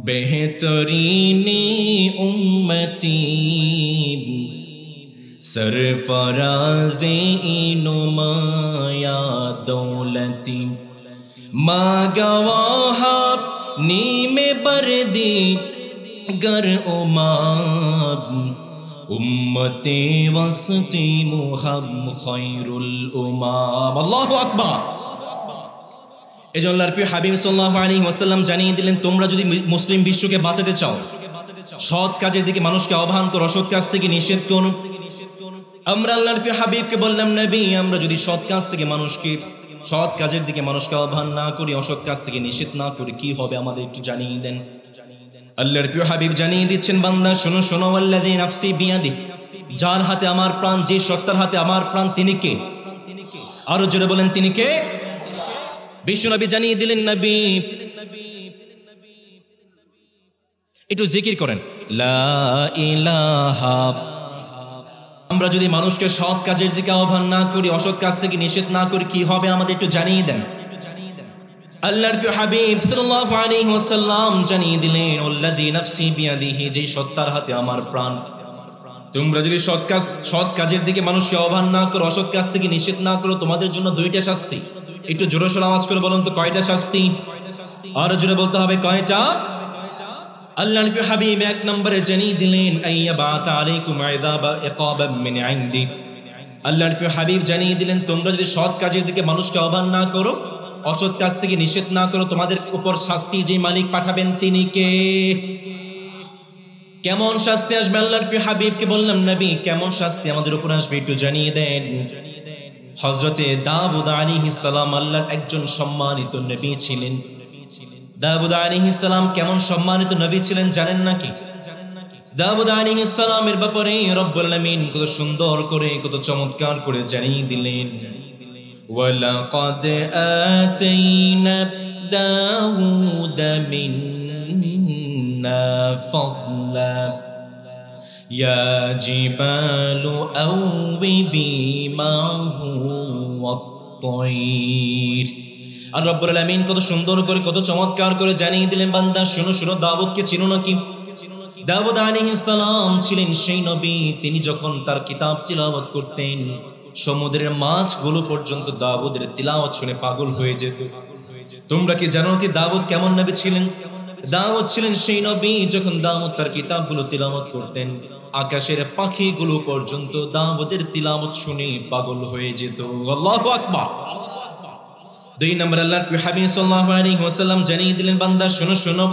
বেহতরিনে উম্মতি सरफराज़े इनुमाया दौलती मा गवाहा नीमे बरदी गर उमाब उम्मते वसती मुहब खैरुल उमाब। अल्लाहु আকবার। এজন্য আল্লাহর প্রিয় হাবিব সাল্লাল্লাহু আলাইহি ওয়াসাল্লাম জানিয়ে দিলেন, তোমরা যদি মুসলিম বিশ্বকে বাঁচাতে চাও, সৎ কাজের দিকে মানুষকে আহ্বান করো, অসৎ কাজ থেকে নিষেধ করো। আমরা আল্লাহর প্রিয় হাবিবকে বললাম, নবী আমরা যদি সৎ কাজ থেকে মানুষকে, সৎ কাজের দিকে মানুষকে আহ্বান না করি, অসৎ কাজ থেকে নিষেধ না করি, কি হবে আমাদের একটু জানিয়ে দেন। আল্লাহর প্রিয় হাবিব জানিয়ে দিচ্ছেন, বান্দা শোনো শোনো, আল্লাযী নাফসি বিয়াদিহি, যার হাতে আমার প্রাণ, যে সত্তার হাতে আমার প্রাণ, তিনি কে? আরো জোরে বলেন, তিনি কে? বিশ্বনবী জানিয়ে দিলেন, নবী একটু জিকির করেন, লা ইলাহা। আমরা যদি মানুষকে সৎ কাজের দিকে আহ্বান না করি, অসৎ কাজ থেকে নিষেধ না করি, কি হবে আমাদের একটু জানিয়ে দেন। আল্লাহর প্রিয় হাবিব সাল্লাল্লাহু আলাইহি ওয়াসাল্লাম জানিয়ে দিলেন, আল্লাযী নাফসি বিয়াদিহি, যেই সত্তার হাতে আমার প্রাণ, তোমরা যদি সৎ কাজের দিকে মানুষকে আহ্বান না করো, অসৎ কাজ থেকে নিষেধ না করো, তোমাদের জন্য দুইটা শাস্তি। একটু জোরে সোরে আওয়াজ করে বলুন তো, কয়টা শাস্তি? আর জোরে বলতে হবে, কয়টা? আল্লাহর প্রিয় হাবিব এক নম্বরে জানিয়ে দিলেন, আইয়াবাতা আলাইকুম আযাবা ইকাবাম মিন ইনদি। আল্লাহর প্রিয় হাবিব জানিয়ে দিলেন, তোমরা যদি সৎ কাজের দিকে মানুষকে আহ্বান না করো, অসৎ কাজ থেকে নিষেধ না করো, তোমাদের উপর শাস্তি যে মালিক পাঠাবেন তিনি কে? কেমন শাস্তি আসবে? আল্লাহর প্রিয় হাবিবকে বললাম, নবী কেমন শাস্তি আমাদের উপর আসবে একটু জানিয়ে দেন। হযরতে দাউদ আলাইহিস সালাম আল্লাহর একজন সম্মানিত নবী ছিলেন। দাউদ আলাইহিস সালাম কেমন সম্মানিত নবী ছিলেন জানেন নাকি? দাউদ আলাইহিস সালামের ব্যাপারে রব্বুল আলামিন কত সুন্দর করে, কত চমৎকার করে জানিয়ে দিলেন, ওয়ালাকাদ আতাইনা দাউদ মিন্না ফাদলা ইয়া জিবালু আওবিবি মাহু ওয়াত-তায়র। আর রব্বুল আলামিন কত সুন্দর করে, কত চমৎকার করে জানিয়ে দিলেন, বান্দা শুনো শুনো, দাউদকে চিনো নাকি? দাউদ আলাইহিস সালাম ছিলেন সেই নবী, তিনি যখন তার কিতাব তিলাওয়াত করতেন, সমুদ্রের মাছগুলো পর্যন্ত দাউদের তিলাওয়াত শুনে পাগল হয়ে যেত। তোমরা কি জানো কি দাউদ কেমন নবী ছিলেন? দাউদ ছিলেন সেই নবী, যখন দাউদ তার কিতাবগুলো তিলাওয়াত করতেন, আকাশের পাখিগুলো পর্যন্ত দাউদের তিলাওয়াত শুনে পাগল হয়ে যেত। আল্লাহু আকবার। দুই নম্বর আল্লাহর প্রিয় হাবিব সাল্লাল্লাহু আলাইহি ওয়াসাল্লাম জানিয়ে দিলেন, বান্দা শুনো শুনো,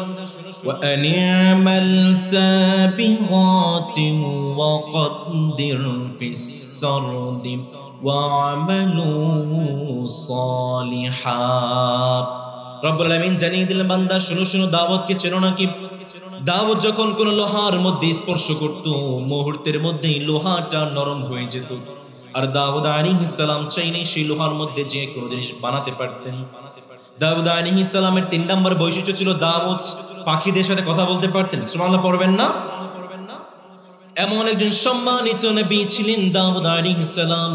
ওয়া আনি'মাল সাবিগাতিন ওয়া কদ্দির ফিস সারদি ওয়া আমালু সালিহাত। রব্বুল আলামিন জানিয়ে দিলেন, বান্দা শুনো শুনো, দাউদকে চেনো নাকি? দাউদ যখন কোন লোহার মধ্যে স্পর্শ করত, মুহূর্তের মধ্যেই লোহাটা নরম হয়ে যেত। আর দাউদ আলাইহিস সালাম চাইলেই সেই লোহার মধ্যে যে কোনো জিনিস বানাতে পারতেন। দাউদ আলাইহিস সালামের 3 নম্বর বৈশিষ্ট্য ছিল, দাউদ পাখিদের সাথে কথা বলতে পারতেন। সুবহানাল্লাহ পড়বেন না? এমন একজন সম্মানিত নবী ছিলেন দাউদ আলাইহিস সালাম।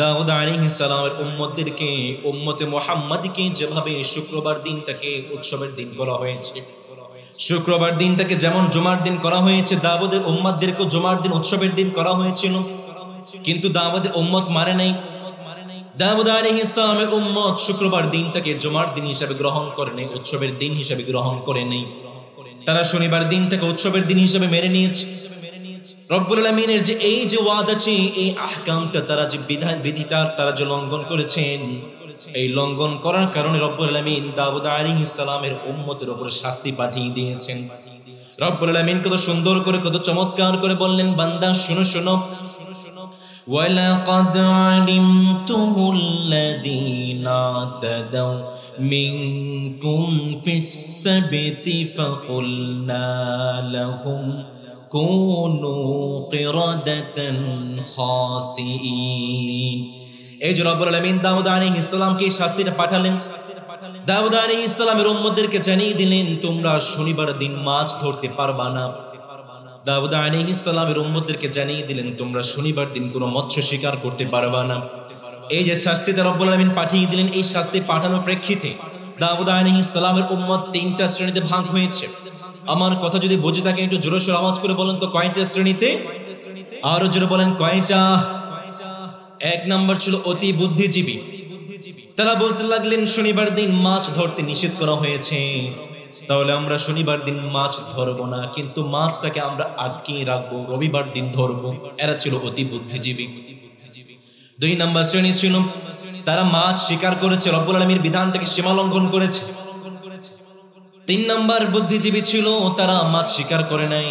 দাউদ আলাইহিস সালামের উম্মতদেরকে, উম্মতে মুহাম্মাদীকে যেভাবে শুক্রবার দিনটাকে উৎসবের দিন করা হয়েছে, শুক্রবার দিনটাকে যেমন জুমার দিন করা হয়েছে, দাউদের উম্মতদেরকে জুমার দিন উৎসবের দিন করা হয়েছিল। কিন্তু দাউদের উম্মত মানে নাই। দাউদ আলাইহিস সালামের উম্মত শুক্রবার দিনটাকে জুমার দিন হিসেবে গ্রহণ করে নেই, উৎসবের দিন হিসেবে গ্রহণ করে নেই। তারা শনিবার দিনটাকে উৎসবের দিন হিসেবে মেনে নিয়েছে। রব্বুল আলামিনের যে এই যে ওয়াদাটি, এই আহকামটা, তারা যে বিধিটা তারা যে লঙ্ঘন করেছেন, এই লঙ্ঘন করার কারণে রব্বুল আলামিন দাউদ আলাইহিস সালামের উম্মতের উপর শাস্তি পাঠিয়ে দিয়েছেন। রব্বুল আলামিন কত সুন্দর করে, কত চমৎকার করে বললেন, বান্দা শুনো শুনো, ওয়ালাকাদ আলিমতুমুল্লাযীনা তাদাউ মিনকুম ফিস সাবতি ফাকুলনা লাহুম কুনু কিরাদাতান খাসিইন। এই যে রব্বুল আলামিন দাউদ আলাইহিস সালামকে শাস্তিটা পাঠালেন, দাউদ আলাইহিস সালামের উম্মতদেরকে জানিয়ে দিলেন, তোমরা শনিবার দিন মাছ ধরতে পারবা না। দাউদ আলাইহিস সালামের উম্মতদেরকে জানিয়ে দিলেন, তোমরা শনিবার দিন কোনো মৎস্য শিকার করতে পারবা না। এই যে শাস্তিটা রব্বুল আলামিন পাঠিয়ে দিলেন, এই শাস্তি পাঠানোর প্রেক্ষিতে দাউদ আলাইহিস সালামের উম্মত 3টা শ্রেণীতে ভাগ হয়েছে। আমার কথা যদি বুঝে থাকেন একটু জোরে সোরে আওয়াজ করে বলেন তো, কয়টা শ্রেণীতে? আরো জোরে বলেন, কয়টা? 1 নম্বর ছিল অতি বুদ্ধিজীবী। তারা বলতে লাগলেন, শনিবার দিন মাছ ধরতে নিষেধ করা হয়েছে, তাহলে আমরা শনিবার দিন মাছ ধরবো না, কিন্তু মাছটাকে আমরা আটকে রাখবো, রবিবার দিন ধরবো। এরা ছিল অতি বুদ্ধিজীবী। 2 নম্বর শ্রেণী ছিল, তারা মাছ শিকার করেছে, রব্বুল আলামিনের বিধানটাকে সীমা লঙ্ঘন করেছে। 3 নম্বর বুদ্ধিজীবী ছিল, তারা মাছ শিকার করে নাই,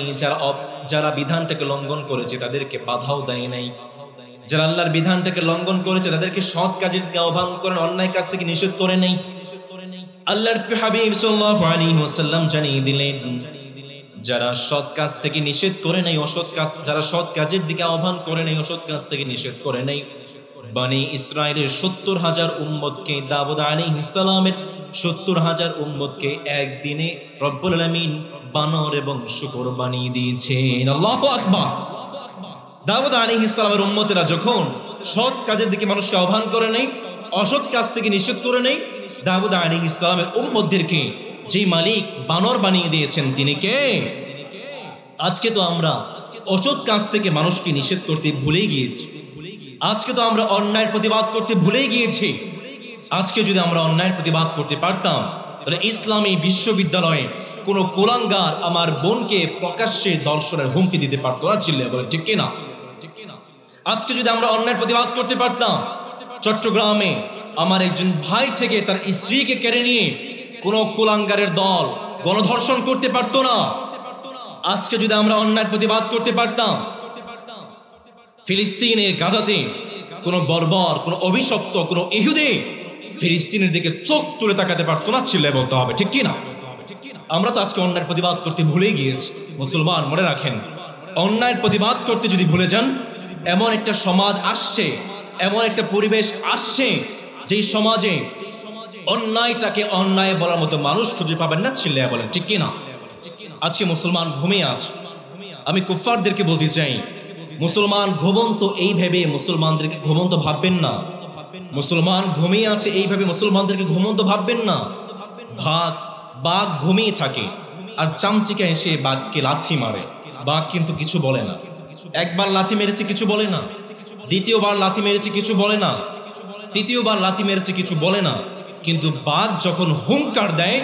যারা বিধানটাকে লঙ্ঘন করেছে তাদেরকে বাধাও দেয় নাই, যারা আল্লাহর বিধানটাকে লঙ্ঘন করেছে তাদেরকে সৎ কাজের দিকে আহ্বান করেন, অন্যায় কাজ থেকে নিষেধ করে নাই। আল্লাহর হাবিব সাল্লাল্লাহু আলাইহি ওয়াসাল্লাম জানিয়ে দিলেন, যারা সৎ কাজ থেকে নিষেধ করে নাই অসৎ কাজ, যারা সৎ কাজের দিকে আহ্বান করে নাই অসৎ কাজ থেকে নিষেধ করে নাই, বনি ইসরাইলের 70,000 উম্মতকে, দাউদ আলাইহিস সালামের 70,000 উম্মতকে একদিনে রব্বুল আলামিন বানর এবং শূকর বানিয়ে দিয়েছেন। আল্লাহু আকবার। দাউদ আলাইহিস সালামের উম্মতেরা যখন সৎ কাজের দিকে মানুষকে আহ্বান করে নাই, অসৎ কাজ থেকে নিষেধ করে নাই, দাউদ আলাইহিস সালামের উম্মতদেরকে যেই মালিক বানর বানিয়ে দিয়েছেন তিনি কে? আজকে তো আমরা অসৎ কাজ থেকে মানুষকে নিষেধ করতে ভুলে গিয়েছি। আজকে তো আমরা অন্যায়ের প্রতিবাদ করতে ভুলে গিয়েছি। আজকে যদি আমরা অন্যায়ের প্রতিবাদ করতে পারতাম, তাহলে ইসলামী বিশ্ববিদ্যালয়ে কোনো কুলাঙ্গার আমার বোনকে প্রকাশ্যে দর্শনের হুমকি দিতে পারতো না। ছিল বলে ঠিক কিনা? আজকে যদি আমরা অন্যায়ের প্রতিবাদ করতে পারতাম, চট্টগ্রামে আমার একজন ভাই থেকে তার স্ত্রীকে কেড়ে নিয়ে কোন কুলাঙ্গারের দল গণধর্ষণ করতে পারতো না। আজকে যদি আমরা অন্যায়ের প্রতিবাদ করতে পারতাম, ফিলিস্তিনের গাজাতে কোন বর্বর, কোন অভিশপ্ত, কোন ইহুদি ফিলিস্তিনের দিকে চোখ তুলে তাকাতে পারতো না। ছিল বলতে হবে ঠিক কিনা? আমরা তো আজকে অন্যায়ের প্রতিবাদ করতে ভুলে গিয়েছি। মুসলমান মনে রাখেন, অন্যায়ের প্রতিবাদ করতে যদি ভুলে যান, এমন একটা সমাজ আসছে, এমন একটা পরিবেশ আসছে, যেই সমাজে অন্যায়টাকে অন্যায় বলার মতো মানুষ খুঁজে পাবেন না। ছিল বলেন ঠিক কিনা? আজকে মুসলমান ঘুমিয়ে আছে। আমি কুফফারদেরকে বলতে চাই, মুসলমান ঘুমন্ত এই ভেবে মুসলমানদেরকে ঘুমন্ত ভাববেন না। মুসলমান ঘুমিয়ে আছে এইভাবে মুসলমানদেরকে ঘুমন্ত ভাববেন না। বাঘ ঘুমিয়ে থাকে আর চামচিকা এসে বাঘকে লাথি মারে। বাঘ কিন্তু কিছু বলে না। একবার লাথি মেরেছে কিছু বলে না, দ্বিতীয়বার লাথি মেরেছে কিছু বলে না, তৃতীয়বার লাথি মেরেছে কিছু বলে না। কিন্তু বাঘ যখন হুঙ্কার দেয়,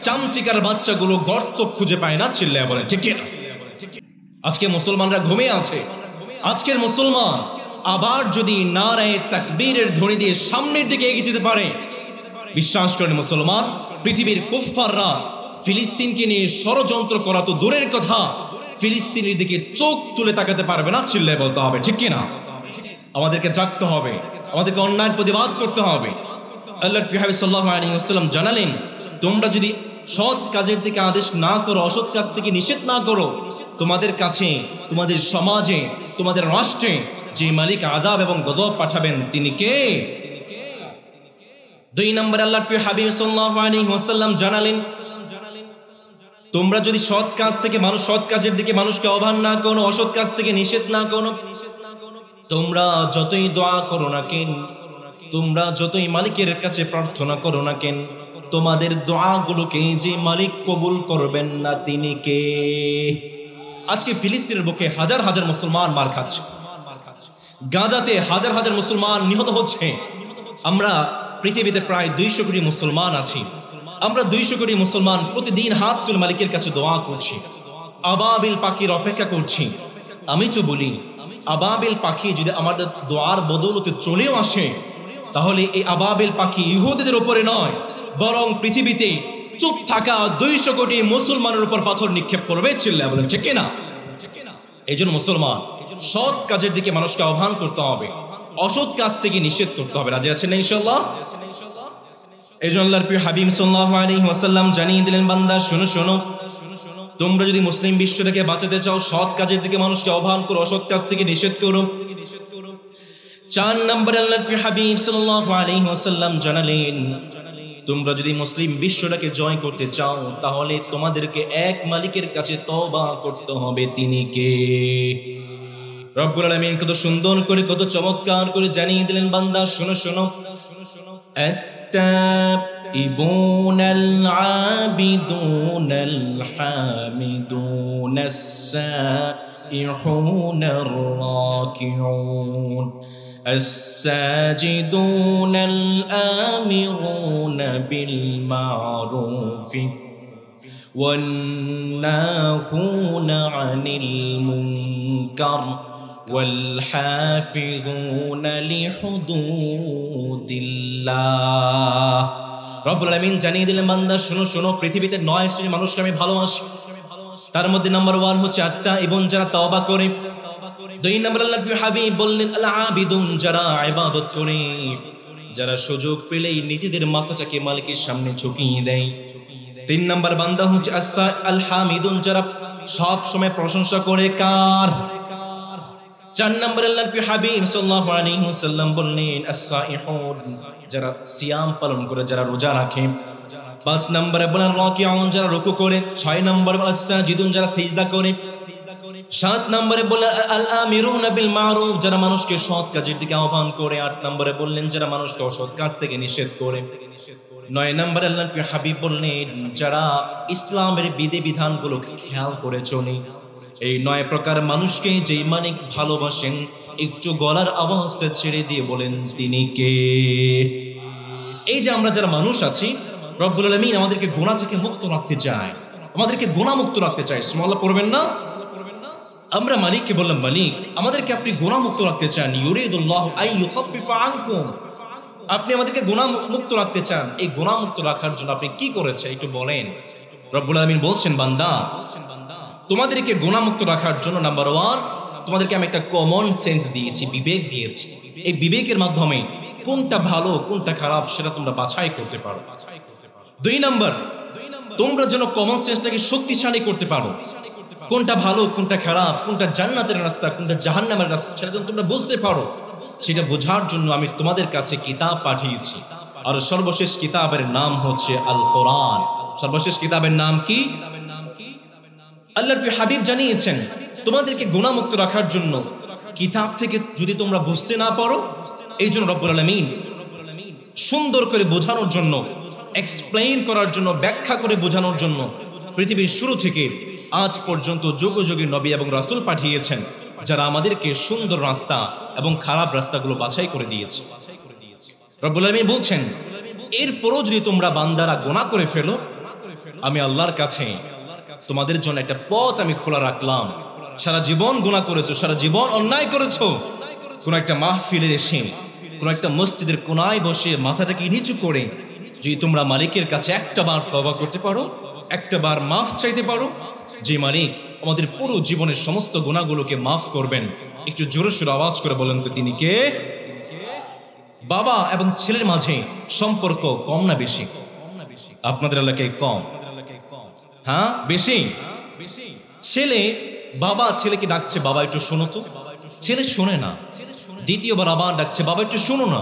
চামচিকার বাচ্চাগুলো গর্ত খুঁজে পায় না। চিল্লায় বলে ঠিক কিনা? আজকে মুসলমানরা ঘুমিয়ে আছে। আজকের মুসলমান আবার যদি নারায়ে তাকবীরের ধ্বনি দিয়ে সামনের দিকে এগিয়ে যেতে পারে, বিশ্বাস করেন মুসলমান, পৃথিবীর কুফফাররা ফিলিস্তিনকে নিয়ে ষড়যন্ত্র করা তো দূরের কথা, ফিলিস্তিনের দিকে চোখ তুলে তাকাতে পারবে না। চিল্লায় বলতে হবে ঠিক কিনা? আমাদেরকে জাগতে হবে, আমাদেরকে অন্যায়ের প্রতিবাদ করতে হবে। আল্লাহর প্রিয় হাবিব সাল্লাল্লাহু আলাইহি ওয়াসাল্লাম জানালেন, তোমরা যদি সৎ কাজের দিকে আদেশ না করো, অসৎ কাজ থেকে নিষেধ না করো, তোমাদের কাছে, তোমাদের সমাজে, তোমাদের রাষ্ট্রে যে মালিক আযাব এবং গজব পাঠাবেন তিনি কে? 2 নম্বর আল্লাহর প্রিয় হাবিব সাল্লাল্লাহু আলাইহি ওয়াসাল্লাম জানালেন, তোমরা যদি সৎ কাজ থেকে সৎ কাজের দিকে মানুষকে আহ্বান না করো, অসৎ কাজ থেকে নিষেধ না করো, তোমরা যতই দোয়া করো না কেন, তোমরা যতই মালিকের কাছে প্রার্থনা করো না কেন, তোমাদের দোয়াগুলোকে যে মালিক কবুল করবেন না তিনি কে? আজকে ফিলিস্তিনের বুকে হাজার হাজার মুসলমান মার খাচ্ছে, গাজাতে হাজার হাজার মুসলমান নিহত হচ্ছে। আমরা পৃথিবীতে প্রায় 200 কোটি মুসলমান আছি। আমরা 200 কোটি মুসলমান প্রতিদিন হাত তুলে মালিকের কাছে দোয়া করছি, আবাবিল পাখির অপেক্ষা করছি। আমি তো বলি, আবাবিল পাখি যদি আমাদের দোয়ার বদৌলতে চলেও আসে, তাহলে এই আবাবিল পাখি ইহুদিদের উপরে নয়, বরং পৃথিবীতে চুপ থাকা 200 কোটি মুসলমানের উপর পাথর নিক্ষেপ করবে। চিল্লায় বলেন ঠিক কিনা? এই জন্য মুসলমান সৎ কাজের দিকে মানুষকে আহ্বান করতে হবে, অসৎ কাজ থেকে নিষেধ করতে হবে। রাজি আছেন না ইনশাআল্লাহ? এই জন্য আল্লাহর প্রিয় হাবিব সাল্লাল্লাহু আলাইহি ওয়াসাল্লাম জানিয়ে দিলেন, বান্দা শোনো শোনো, তোমরা যদি মুসলিম বিশ্বটাকে বাঁচাতে চাও, সৎ কাজের দিকে মানুষকে আহ্বান করো, অসৎ কাজ থেকে নিষেধ করো। 4 নম্বরে আল্লাহর প্রিয় হাবিব সাল্লাল্লাহু আলাইহি ওয়াসাল্লাম জানালেন, তোমরা যদি মুসলিম বিশ্বটাকে জয় করতে চাও, তাহলে তোমাদেরকে এক মালিকের কাছে তওবা করতে হবে। তিনি কে? রব্বুল আলামিন কত সুন্দর করে, কত চমৎকার করে জানিয়ে দিলেন, বান্দা শোনো শোনো, التائبون العابدون الحامدون السائحون الراكعون الساجدون الآمرون بالمعروف والناهون عن المنكر والحافظون لحدود الله। রব্বুল আলামিন জানিয়ে দিলেন, বান্দা শোনো শোনো, পৃথিবীতে 9 শ্রেণীর মানুষকে আমি ভালোবাসি। তার মধ্যে নাম্বার 1 হচ্ছে আত্তাইবুন, যারা তওবা করে। 2 নম্বর আল্লাহর প্রিয় হাবিব বললেন, আল আবিদুন, যারা ইবাদত করে, যারা সুযোগ পেলেই নিজেদের মাথাটাকে মালিকের সামনে ঝুঁকিয়ে দেয়। 3 নম্বর বান্দা হচ্ছে আল হামিদুন, যারা সব সময় প্রশংসা করে কার? 4 নম্বর আল্লাহর হাবিব সাল্লাল্লাহু আলাইহি ওয়াসাল্লাম বললেন as-সাইহুন, যারা সিয়াম পালন করে, যারা রোজা রাখে। 5 নম্বরে বলেন রাকিউন, যারা রুকু করে। 6 নম্বরে বলেন সাজিদুন, যারা সিজদা করে। 7 নম্বরে বলে আল-আমিরুনা বিল মারুফ, যারা মানুষকে সৎ কাজের দিকে আহ্বান করে। 8 নম্বরে বললেন যারা মানুষকে অসৎ কাজ থেকে নিষেধ করে। 9 নম্বরে আল্লাহর হাবিব বললেন যারা ইসলামের বিধিবিধানগুলোকে খেয়াল করে চলে। এই 9 প্রকার মানুষকে যেই মালিক ভালোবাসেন, একটু গলার আওয়াজটা ছেড়ে দিয়ে বলেন তিনি কে? এই যে আমরা যারা মানুষ আছি, রব্বুল আলামিন আমাদেরকে গুনাহ থেকে মুক্ত রাখতে চায়, আমাদেরকে গুনাহ মুক্ত রাখতে চায়। সুবহানাল্লাহ পড়বেন না? আমরা মালিককে বললাম, মালিক আমাদেরকে আপনি গুনাহ মুক্ত রাখতে চান। ইউরিদুল্লাহু আন ইউখাফফিফা আনকুম, আপনি আমাদেরকে গুনাহ মুক্ত রাখতে চান। এই গুনাহ মুক্ত রাখার জন্য আপনি কি করেছেন একটু বলেন। রব্বুল আলামিন বলছেন, বান্দা তোমাদেরকে গুনাহ মুক্ত রাখার জন্য নাম্বার 1 তোমাদেরকে আমি একটা কমন সেন্স দিয়েছি, বিবেক দিয়েছি। এই বিবেকের মাধ্যমে কোনটা ভালো কোনটা খারাপ সেটা তোমরা বাছাই করতে পারো। 2 নম্বর, তোমরা যেন কমন সেন্সটাকে শক্তিশালী করতে পারো। কোনটা ভালো কোনটা খারাপ, কোনটা জান্নাতের রাস্তা কোনটা জাহান্নামের রাস্তা, সেটা যেন তোমরা বুঝতে পারো। সেটা বোঝার জন্য আমি তোমাদের কাছে কিতাব পাঠিয়েছি। আর সর্বশেষ কিতাবের নাম হচ্ছে আল কোরআন। সর্বশেষ কিতাবের নাম কি? আল্লাহর হাবিব জানিয়েছেন তোমাদেরকে গুনাহ মুক্ত রাখার জন্য কিতাব থেকে যদি তোমরা বুঝতে না পারো, এই জন্য রব্বুল আলামিন সুন্দর করে বোঝানোর জন্য, এক্সপ্লেইন করার জন্য, ব্যাখ্যা করে বোঝানোর জন্য পৃথিবীর শুরু থেকে আজ পর্যন্ত যুগ যুগে নবী এবং রাসূল পাঠিয়েছেন, যারা আমাদেরকে সুন্দর রাস্তা এবং খারাপ রাস্তাগুলো বাছাই করে দিয়েছে। রব্বুল আলামিন বলছেন এরপরও যদি তোমরা বান্দারা গুনাহ করে ফেলো, আমি আল্লাহর কাছে তোমাদের জন্য একটা পথ আমি খোলা রাখলাম। সারা জীবন গুনাহ করেছো, সারা জীবন অন্যায় করেছো, কোন একটা মাহফিলে এসে, কোন একটা মসজিদের কোনায় বসে মাথাটাকে নিচু করে যদি তোমরা মালিকের কাছে একটা বার তওবা করতে পারো, একটা বার মাফ চাইতে পারো, যে মালিক আমাদের পুরো জীবনের সমস্ত গুনাহগুলোকে মাফ করবেন, একটু জোরে সোরে আওয়াজ করে বলেন তো তিনি কে? বাবা এবং ছেলের মাঝে সম্পর্ক কম না বেশি? আপনাদের এলাকায় কম? হ্যাঁ বেশি? ছেলে বাবা ছেলেকে ডাকছে, বাবা একটু শোনো তো, ছেলে শোনে না। দ্বিতীয়বার আবার ডাকছে, বাবা একটু শোনো না,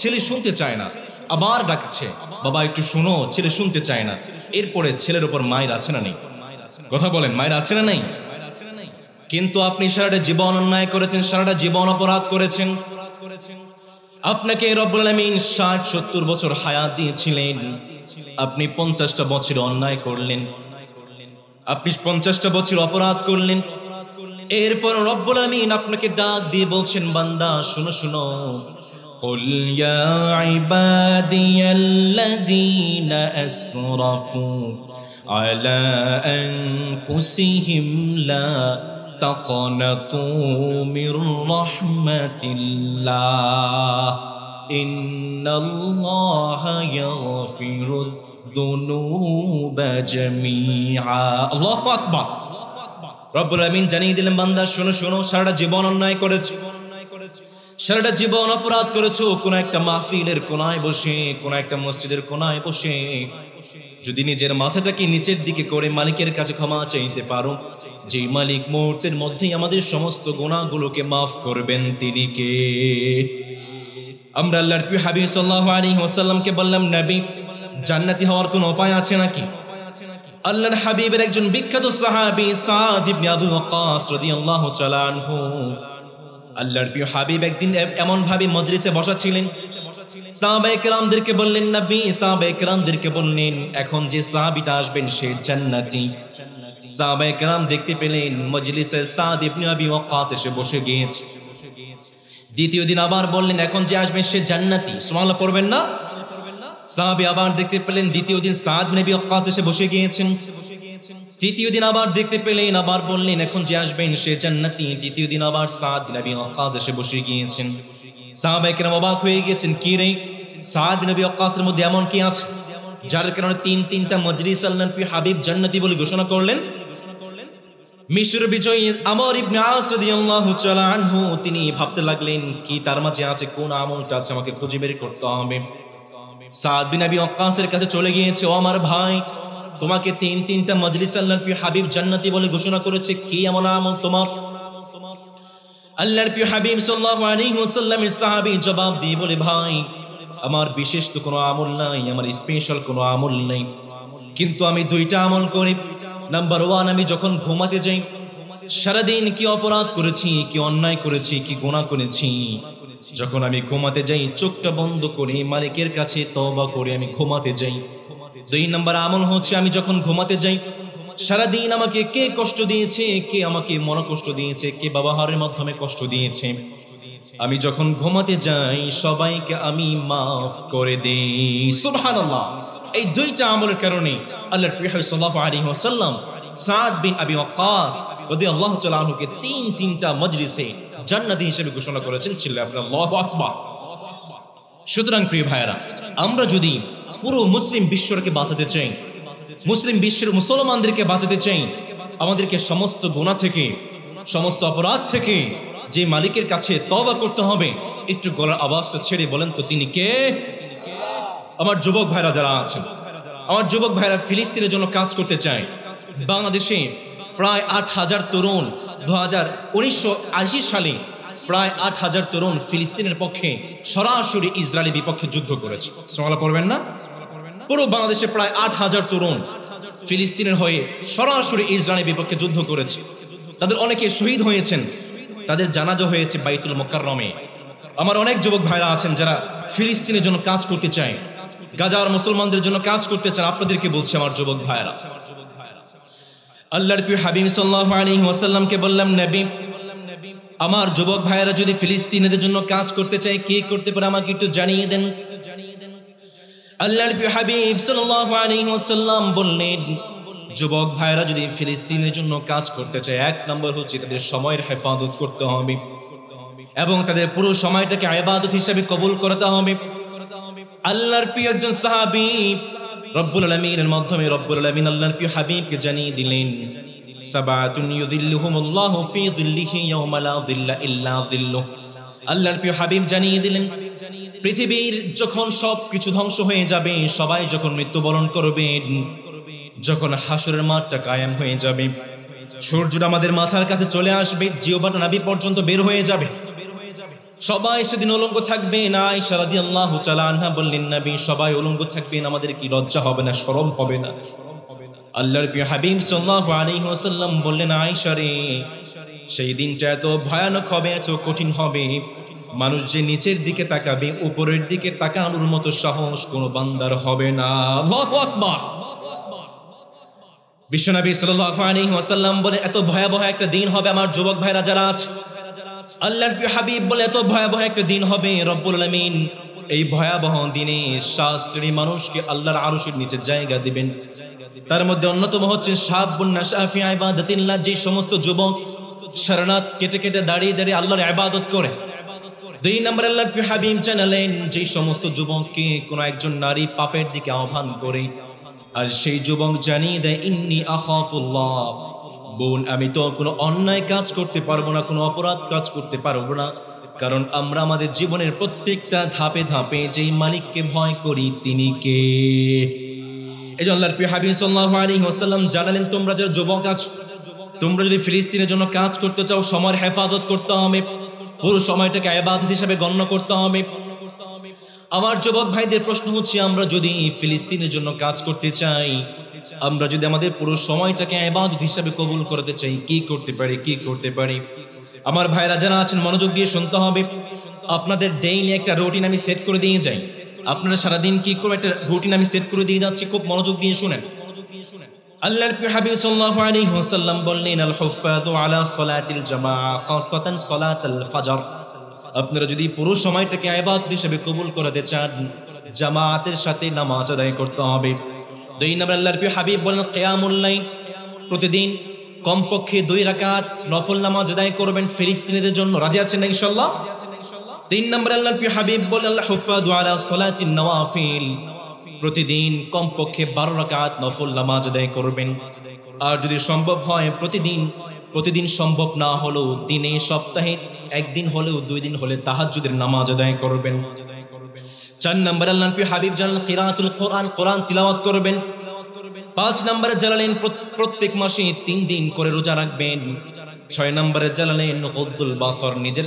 ছেলে শুনতে চায় না। আবার ডাকছে, বাবা একটু শোনো, ছেলে শুনতে চায় না। এরপরে ছেলের উপর মায়ের আছে না নেই? কথা বলেন, মায়ের আছে না নেই? কিন্তু আপনি সারাটা জীবন অন্যায় করেছেন, সারাটা জীবন অপরাধ করেছেন। আপনাকে রব্বুল আলামিন 60-70 বছর হায়াত দিয়েছিলেন, আপনি 50টা বছর অন্যায় করলেন, আপনি 50টা বছর অপরাধ করলেন। এরপর রব্বুল আলামিন আপনাকে ডাক দিয়ে বলছেন, বান্দা শুনো শুনো, কুল ইয়া ইবাদিয়াল্লাযীনা আসরাফু আলা আনফুসিহিম লা তাকনাতু মির রাহমাতিল্লাহ ইন্নাল্লাহা ইয়াগফিরুয যুনুবা জামিআ। আল্লাহু আকবার। রব্বুল আলামিন জানিয়ে দিলেন, বান্দা শোনো শোনো, সারাটা জীবন অন্যায় করেছো, সারাটা জীবন অপরাধ করেছো। কোন একটা মাহফিলের কোনায় বসে, কোন একটা মসজিদের কোনায় বসে যদি নিজের মাথাটাকে নিচের দিকে করে মালিকের কাছে ক্ষমা চাইতে পারো, যে মালিক মুহূর্তের মধ্যেই আমাদের সমস্ত গুনাহগুলোকে মাফ করবেন, তিনি কে? আমরা আল্লাহর প্রিয় হাবিব সাল্লাল্লাহু আলাইহি ওয়াসাল্লামকে বললাম, নবী জান্নাতি হওয়ার কোন উপায় আছে নাকি? আল্লাহর হাবিবের একজন বিখ্যাত সাহাবী সাদ ইবনে আবু ওয়াক্কাস রাদিয়াল্লাহু তাআলা আনহু, আল্লাহর প্রিয় হাবিব একদিন এমন ভাবে মজলিসে বসা ছিলেন, সাহাবায়ে কেরামদেরকে বললেন, নবী সাহাবায়ে কেরামদেরকে বললেন এখন যে সাহাবীটা আসবেন সে জান্নাতি। সাহাবায়ে কেরাম দেখতে পেলেন মজলিসে সাদ ইবনে আবি ওয়াক্কাস এসে বসে গিয়েছে। দ্বিতীয় দিন আবার বললেন এখন যে আসবেন সে জান্নাতি। সুবহানাল্লাহ পড়বেন না? সাহাবী আবার দেখতে পেলেন দ্বিতীয় দিন সাদ ইবনে আবি ওয়াক্কাস এসে বসে গিয়েছেন। তৃতীয় দিন আবার দেখতে পেলেন, আবার বললেন এখন যে আসবেন সে জান্নাতি। তৃতীয় দিন আবার সাদ ইবনে আবি ওয়াক্কাস এসে বসে গিয়েছেন। সাহাবায়ে কেরাম অবাক হয়ে গেছেন, কি রে সাদ ইবনে আবি ওয়াক্কাসের মধ্যে এমন কি আছে যার কারণে তিনটা মজলিস আল্লাহর প্রিয় হাবিব জান্নাতি বলে ঘোষণা করলেন? মিশর বিজয়ী আমর ইবনে আস রাদিয়াল্লাহু তাআলা আনহু তিনি ভাবতে লাগলেন কি তার মাঝে আছে, কোন আমলটা আছে, আমাকে খুঁজে বের করতে হবে। সাদ বিন আবি ওয়াক্কাসের কাছে চলে গিয়েছে, ও আমার ভাই তোমাকে তিনটা মজলিস আল্লাহর প্রিয় হাবিব জান্নাতি বলে ঘোষণা করেছে, কি এমন আমল তোমার? আল্লাহর প্রিয় হাবিব সাল্লাল্লাহু আলাইহি ওয়াসাল্লামের সাহাবী জবাব দিয়ে বলে, ভাই আমার বিশেষ তো কোনো আমল নাই, আমার স্পেশাল কোনো আমল নেই, কিন্তু আমি দুইটা আমল করি। নাম্বার 1, আমি যখন ঘুমাতে যাই, সারাদিন কি অপরাধ করেছি, কি অন্যায় করেছি, কি গুনাহ করেছি, যখন আমি ঘুমাতে যাই চোখটা বন্ধ করে মালিকের কাছে তওবা করে আমি ঘুমাতে যাই। 2 নম্বর আমল হচ্ছে, আমি যখন ঘুমাতে যাই সারাদিন আমাকে কে কষ্ট দিয়েছে, কে আমাকে মনোকষ্ট দিয়েছে, কে ব্যবহারের মাধ্যমে কষ্ট দিয়েছে, আমি যখন ঘুমাতে যাই সবাইকে আমি মাফ করে দেই। সুবহানাল্লাহ। এই দুইটা আমলের কারণে আল্লাহর প্রিয় সাল্লাল্লাহু আলাইহি ওয়াসাল্লাম সাদ বিন আবি ওয়াক্কাস রাদিয়াল্লাহু তাআলা আনহুকে তিনটা মজলিসে জান্নাতি হিসেবে ঘোষণা করেছেন। চিল্লায়ে বলেন আল্লাহু আকবার। সুতরাং প্রিয় ভাইরা, আমরা যদি পুরো মুসলিম বিশ্বকে বাঁচাতে চাই, মুসলিম বিশ্বের মুসলমানদেরকে বাঁচাতে চাই, আমাদেরকে সমস্ত গুনাহ থেকে, সমস্ত অপরাধ থেকে যে মালিকের কাছে তওবা করতে হবে। একটু গলার আওয়াজটা ছেড়ে বলেন তো, তিনি কে? আমার যুবক ভাইরা যারা আছেন, আমার যুবক ভাইরা ফিলিস্তিনের জন্য কাজ করতে চায়। বাংলাদেশে প্রায় 8,000 তরুণ 1980 সালে প্রায় 8,000 তরুণ ফিলিস্তিনের পক্ষে সরাসরি ইসরায়েলের বিপক্ষে যুদ্ধ করেছে। সুবহানাল্লাহ পড়বেন না? পুরো বাংলাদেশে প্রায় 8,000 তরুণ ফিলিস্তিনের হয়ে সরাসরি ইসরায়েলের বিপক্ষে যুদ্ধ করেছে। তাদের অনেকে শহীদ হয়েছেন, তাদের জানাজা হয়েছে বাইতুল মুকাররমে। আমার অনেক যুবক ভাইরা আছেন যারা ফিলিস্তিনের জন্য কাজ করতে চায়, গাজার মুসলমানদের জন্য কাজ করতে চান। আপনাদেরকে বলছি আমার যুবক ভাইরা, আল্লাহর প্রিয় হাবিব সাল্লাল্লাহু আলাইহি ওয়াসাল্লামকে বললাম, নবী আমার যুবক ভাইরা যদি ফিলিস্তিনিদের জন্য কাজ করতে চায় কি করতে পারে আমাকে একটু জানিয়ে দেন। আল্লাহর প্রিয় হাবিব সাল্লাল্লাহু আলাইহি ওয়াসাল্লাম বললেন, যুবক ভাইরা যদি ফিলিস্তিনের জন্য কাজ করতে চায়, 1 নম্বর হচ্ছে তাদের সময়ের হেফাজত করতে হবে এবং তাদের পুরো সময়টাকে ইবাদত হিসেবে কবুল করতে হবে। আল্লাহর প্রিয় একজন সাহাবী রব্বুল আলামিনের মাধ্যমে রব্বুল আলামিন আল্লাহর প্রিয় হাবিবকে জানিয়ে দিলেন, সাবাতুন ইউযিল্লুহুমুল্লাহু ফি যিল্লিহি ইয়াওমা লা যিল্লা ইল্লা যিল্লুহ। আল্লাহর প্রিয় হাবিব জানিয়ে দিলেন, পৃথিবীর যখন সবকিছু ধ্বংস হয়ে যাবে, সবাই যখন মৃত্যুবরণ করবে, যখন হাসরের মাঠটা কায়েম হয়ে যাবে, সূর্যটা আমাদের মাথার কাছে চলে আসবে, জিহ্বার নাভি পর্যন্ত বের হয়ে যাবে, সবাই সেদিন উলঙ্গ থাকবেন। আয়েশা রাদিয়াল্লাহু তাআলা আনহা বললেন, নবী সবাই উলঙ্গ থাকবেন, আমাদের কি লজ্জা হবে না, শরম হবে না? আল্লাহর প্রিয় হাবিব সাল্লাল্লাহু আলাইহি ওয়াসাল্লাম বললেন, আয়েশা রে, সেই দিনটা এত ভয়ানক হবে, এত কঠিন হবে, মানুষ যে নিচের দিকে তাকাবে, উপরের দিকে তাকানোর মতো সাহস কোনো বান্দার হবে না। আল্লাহু আকবার। বিশ্বনবী সাল্লাল্লাহু আলাইহি ওয়াসাল্লাম বলে, এত ভয়াবহ একটা দিন হবে আমার যুবক ভাইরা যারা আছে, আল্লাহর প্রিয় হাবিব বলে এত ভয়াবহ একটা দিন হবে, রব্বুল আলামিন এই ভয়াবহ দিনে 7 শ্রেণীর মানুষকে আল্লাহর আরশের নিচে জায়গা দিবেন। তার মধ্যে অন্যতম হচ্ছে শাবুন নাশা ফি ইবাদাতিল্লাহ, যে সমস্ত যুবক সারা রাত কেটে কেটে দাঁড়িয়ে দাঁড়িয়ে আল্লাহর ইবাদত করে। 2 নম্বর আল্লাহর প্রিয় হাবিব জানালেন, যে সমস্ত যুবককে কোন একজন নারী পাপের দিকে আহ্বান করে আর সেই যুবক জানিয়ে দেয়, ইন্নী আখাফুল্লাহ, বোন আমি তো কোনো অন্যায় কাজ করতে পারবো না, কোনো অপরাধ কাজ করতে পারবো না, কারণ আমরা আমাদের জীবনের প্রত্যেকটা ধাপে ধাপে যেই মালিককে ভয় করি তিনি কে? এই যে আল্লাহর প্রিয় হাবিব সাল্লাল্লাহু আলাইহি ওয়াসাল্লাম জানালেন, তোমরা যারা যুবক আছো, তোমরা যদি ফিলিস্তিনের জন্য কাজ করতে চাও, সময়ের হেফাজত করতে হবে, পুরো সময়টাকে ইবাদত হিসেবে গণ্য করতে হবে। আমার যুবক ভাইদের প্রশ্ন হচ্ছে, আমরা যদি ফিলিস্তিনের জন্য কাজ করতে চাই, আমরা যদি আমাদের পুরো সময়টাকে ইবাদত হিসেবে কবুল করতে চাই, কি করতে পারি, কি করতে পারি? আমার ভাইরা যারা আছেন মনোযোগ দিয়ে শুনতে হবে। আপনাদের ডেইলি একটা রুটিন আমি সেট করে দিয়ে যাই, আপনারা সারাদিন কি করে একটা রুটিন আমি সেট করে দিয়ে যাচ্ছি, খুব মনোযোগ দিয়ে শুনেন। আল্লাহর প্রিয় হাবিব সাল্লাল্লাহু আলাইহি ওয়াসাল্লাম বললেন, আল হুফাযু আলা সালাতিল জামাআ খাসাতান সালাতাল ফজর, আপনারা যদি পুরো সময়টাকে ইবাদত হিসেবে কবুল করতে চান, জামাতের সাথে নামাজ আদায় করতে হবে। 2 নম্বর আল্লাহর প্রিয় হাবিব বলেন, কিয়ামুল লাইল, প্রতিদিন কমপক্ষে 2 রাকাত নফল নামাজ আদায় করবেন ফিলিস্তিনিদের জন্য। রাজি আছেন না ইনশাআল্লাহ? 3 নম্বর আল্লাহর প্রিয় হাবিব বলেন, আল হুফাযু আলা সালাতিন নওয়াফিল, প্রতিদিন কমপক্ষে 12 রাকাত নফল নামাজ আদায় করবেন। আর যদি সম্ভব হয় প্রতিদিন সম্ভব না হলেও দিনে সপ্তাহে 1 দিন হলেও 2 দিন হলে তাহাজ্জুদের নামাজ আদায় করবেন। 4 নম্বর আল্লাহর প্রিয় হাবিব জানালেন, কিরাআতুল কোরআন, কোরআন তিলাওয়াত করবেন। 5 নম্বরে জ্বালালেন প্রত্যেক মাসে 3 দিন করে রোজা রাখবেন। 6 নম্বরে জ্বালালেন গদ্দুল বাসর, নিজের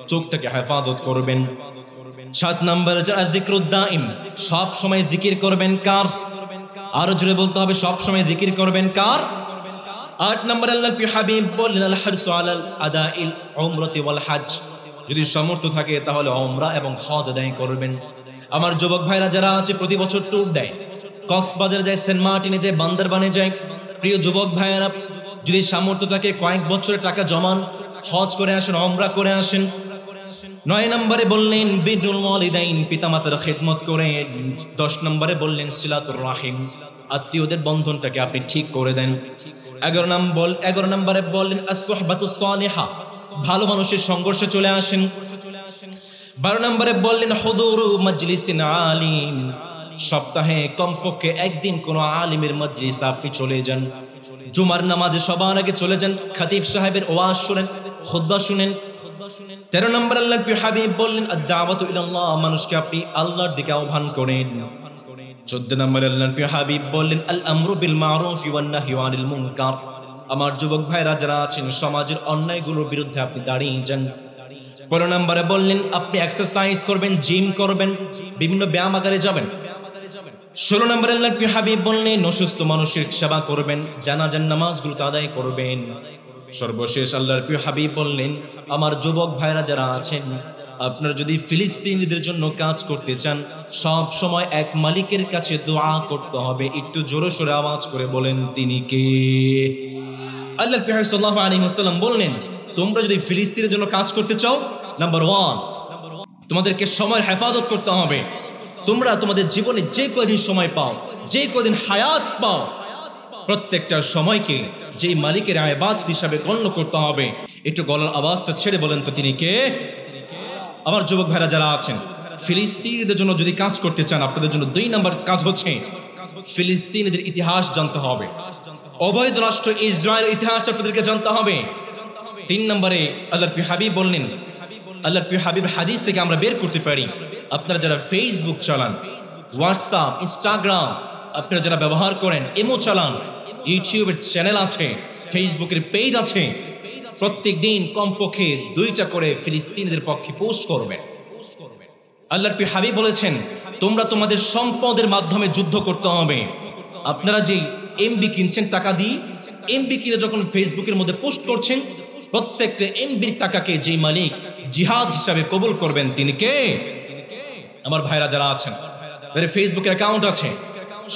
চোখটাকে হেফাজত করবেন। 7 নম্বরে যিকরুদ দাইম, সব সময় জিকির করবেন কার? আরো জোরে বলতে হবে, সব সময় জিকির করবেন কার? 8 নম্বরে আল্লাহর প্রিয় হাবিব বললেন আল হারসু আলাল আদাইল উমরাতি ওয়াল হজ, যদি সামর্থ্য থাকে তাহলে উমরা এবং হজ আদায় করবেন। আমার যুবক ভাইরা যারা আছে প্রতি বছর ট্যুর দেয়, কক্সবাজার যায়, সেন্ট মার্টিনে যায়, বান্দরবানে যায়, প্রিয় যুবক ভাইরা যদি সামর্থ্য থাকে কয়েক বছরের টাকা জমান, হজ করে আসেন, উমরা করে আসেন। 9 নম্বরে বললেন বিরুল ওয়ালিদাইন, পিতামাতার খেদমত করেন। 10 নম্বরে বললেন সিলাতুর রাহিম, আত্মীয়দের বন্ধনটাকে আপনি ঠিক করে দেন। 11 নম্বরে বললেন as-সুহবাতুস সালিহা, ভালো মানুষের সংঘর্ষে চলে আসেন। 12 নম্বরে বললেন হুদুরু মাজলিসিন আলিম, সপ্তাহে কমপক্ষে একদিন কোন আলিমের মজলিস আপনি চলে যান। জুমার নামাজে সবার আগে চলে যান, খতিব সাহেবের ওয়াজ শুনেন, খুতবা শুনেন। 13 নম্বর আল্লাহর প্রিয় হাবিব বললেন আদ-দাওয়াতু ইলাল্লাহ, মানুষকে আপনি আল্লাহর দিকে আহ্বান করেন। 14 নম্বর আল্লাহর প্রিয় হাবিব বললেন আল আমরু বিল মারুফ ওয়ান নাহয়ু আনিল মুনকার, আমার যুবক ভাইরা যারা আছেন সমাজের অন্যায়গুলোর বিরুদ্ধে আপনি দাঁড়িয়ে যান। 15 নম্বরে বললেন আপনি এক্সারসাইজ করবেন, জিম করবেন, বিভিন্ন ব্যায়ামাগারে যাবেন। 16 নম্বরে আল্লাহর প্রিয় হাবিব বললেন অসুস্থ মানুষের সেবা করবেন, জানাজার নামাজগুলো আদায় করবেন। সর্বশেষ আল্লাহর প্রিয় হাবিব বললেন আমার যুবক ভাইরা যারা আছেন, আপনারা যদি ফিলিস্তিনিদের জন্য কাজ করতে চান সব সময় এক মালিকের কাছে দোয়া করতে হবে। একটু জোরে সোরে আওয়াজ করে বলেন তিনি কে? আল্লাহর প্রিয় সাল্লাল্লাহু আলাইহি ওয়াসাল্লাম বললেন তোমরা যদি ফিলিস্তিনের জন্য কাজ করতে চাও, নাম্বার 1 তোমাদেরকে সময়ের হেফাজত করতে হবে। তোমরা তোমাদের জীবনে যে কদিন সময় পাও, যে কদিন হায়াত পাও, প্রত্যেকটা সময়কে যেই মালিকের ইবাদত হিসাবে গণ্য করতে হবে। একটু গলার আওয়াজটা ছেড়ে বলেন তো তিনি কে? আমার যুবক ভাইরা যারা আছেন ফিলিস্তিনিদের জন্য যদি কাজ করতে চান, আপনাদের জন্য 2 নম্বর কাজ হচ্ছে ফিলিস্তিনিদের ইতিহাস জানতে হবে। অবৈধ রাষ্ট্র ইসরায়েলের ইতিহাস আপনাদেরকে জানতে হবে। 3 নম্বরে আল্লাহর প্রিয় হাবিব বললেন, আল্লাহর প্রিয় হাবিব হাদিস থেকে আমরা বের করতে পারি, আপনারা যারা ফেসবুক চালান, হোয়াটসঅ্যাপ, ইনস্টাগ্রাম আপনারা যারা ব্যবহার করেন, ইমো চালান, ইউটিউবের চ্যানেল আছে, ফেসবুকের পেজ আছে, প্রত্যেক দিন কমপক্ষে 2টা করে ফিলিস্তিনিদের পক্ষে পোস্ট করবে। আল্লাহর প্রিয় হাবিব বলেছেন তোমরা তোমাদের সম্পদের মাধ্যমে যুদ্ধ করতে হবে। আপনারা যে এমবি কিনছেন টাকা দিয়ে, এমবি কিনে যখন ফেসবুকের মধ্যে পোস্ট করছেন, প্রত্যেকটা এমবির টাকাকে যেই মালিক জিহাদ হিসাবে কবুল করবেন তিনি কে? আমার ভাইরা যারা আছেন যাদের ফেসবুকের অ্যাকাউন্ট আছে,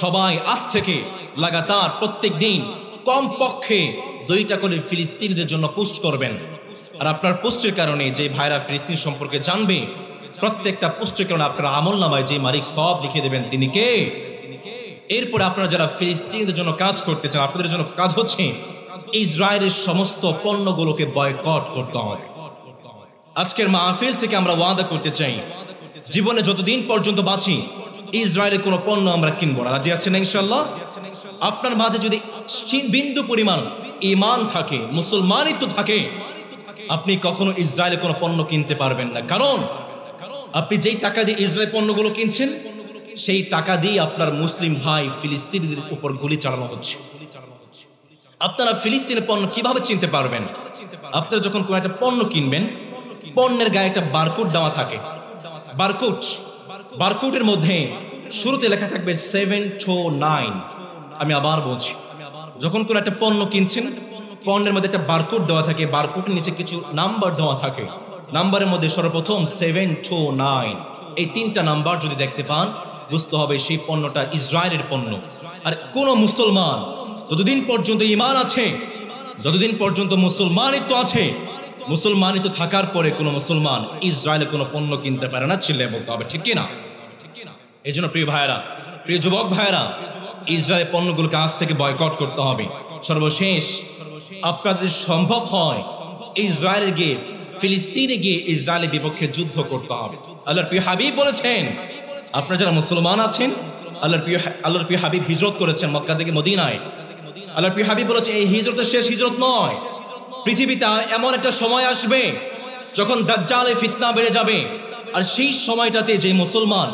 সবাই আজ থেকে লাগাতার প্রত্যেক দিন কমপক্ষে 2টা করে ফিলিস্তিনিদের জন্য পোস্ট করবেন। আর আপনার পোস্টের কারণে যে ভাইরা ফিলিস্তিন সম্পর্কে জানবে, প্রত্যেকটা পোস্টের কারণে আপনার আমলনামায় যে মালিক সওয়াব লিখে দেবেন তিনি কে? এরপরে আপনারা যারা ফিলিস্তিনিদের জন্য কাজ করতে চান, আপনাদের জন্য কাজ হচ্ছে ইসরায়েলের সমস্ত পণ্যগুলোকে বয়কট করতে হবে। আজকের মাহফিল থেকে আমরা ওয়াদা করতে চাই, জীবনে যতদিন পর্যন্ত বাঁচি ইসরায়েলের কোনো পণ্য আমরা কিনবো না। রাজি আছেন ইনশাআল্লাহ? আপনার মাঝে যদি বিন্দু পরিমাণ ঈমান থাকে, মুসলমানিত্ব থাকে, আপনি কখনো ইসরায়েলের কোনো পণ্য কিনতে পারবেন না। কারণ আপনি যেই টাকা দিয়ে ইসরায়েল পণ্যগুলো কিনছেন, সেই টাকা দিয়ে আপনার মুসলিম ভাই ফিলিস্তিনিদের উপর গুলি চালানো হচ্ছে। আপনারা ফিলিস্তিনের পণ্য কিভাবে চিনতে পারবেন? আপনারা যখন কোনো একটা পণ্য কিনবেন, পণ্যের গায়ে একটা বারকোড দেওয়া থাকে। বারকোডের মধ্যে শুরুতে লেখা থাকবে 7 to 9। আমি আবার বলছি, যখন কোনো একটা পণ্য কিনছেন, পণ্যের মধ্যে একটা বারকোড দেওয়া থাকে, বারকোডের নিচে কিছু নাম্বার দেওয়া থাকে। নাম্বারের মধ্যে সর্বপ্রথম 7 to 9, এই 3টা নাম্বার যদি দেখতে পান, বুঝতে হবে সেই পণ্যটা ইসরায়েলের পণ্য। আর কোন মুসলমান যতদিন পর্যন্ত ঈমান আছে, যতদিন পর্যন্ত মুসলমানিত্ব আছে, মুসলমানিত্ব থাকার পরে কোনো মুসলমান ইসরায়েলের কোনো পণ্য কিনতে পারে না, ছেলে বলতে হবে, ঠিক কিনা? এই জন্য প্রিয় ভাইয়েরা, প্রিয় যুবক ভাইয়েরা, ইসরায়েলের পণ্যগুলোকে আজ থেকে বয়কট করতে হবে। সর্বশেষ আপনাদের সম্ভব হয় ইসরায়েলে গিয়ে, ফিলিস্তিনে গিয়ে ইসরায়েলের বিপক্ষে যুদ্ধ করতে হবে। আল্লাহর প্রিয় হাবিব বলেছেন, আপনারা যারা মুসলমান আছেন, আল্লাহর প্রিয় হাবিব হিজরত করেছেন মক্কা থেকে মদিনায়। আল্লাহর প্রিয় হাবিব বলেছে এই হিজরতের শেষ হিজরত নয়। পৃথিবীতে এমন একটা সময় আসবে যখন দাজ্জালে ফিতনা বেড়ে যাবে, আর সেই সময়টাতে যে মুসলমান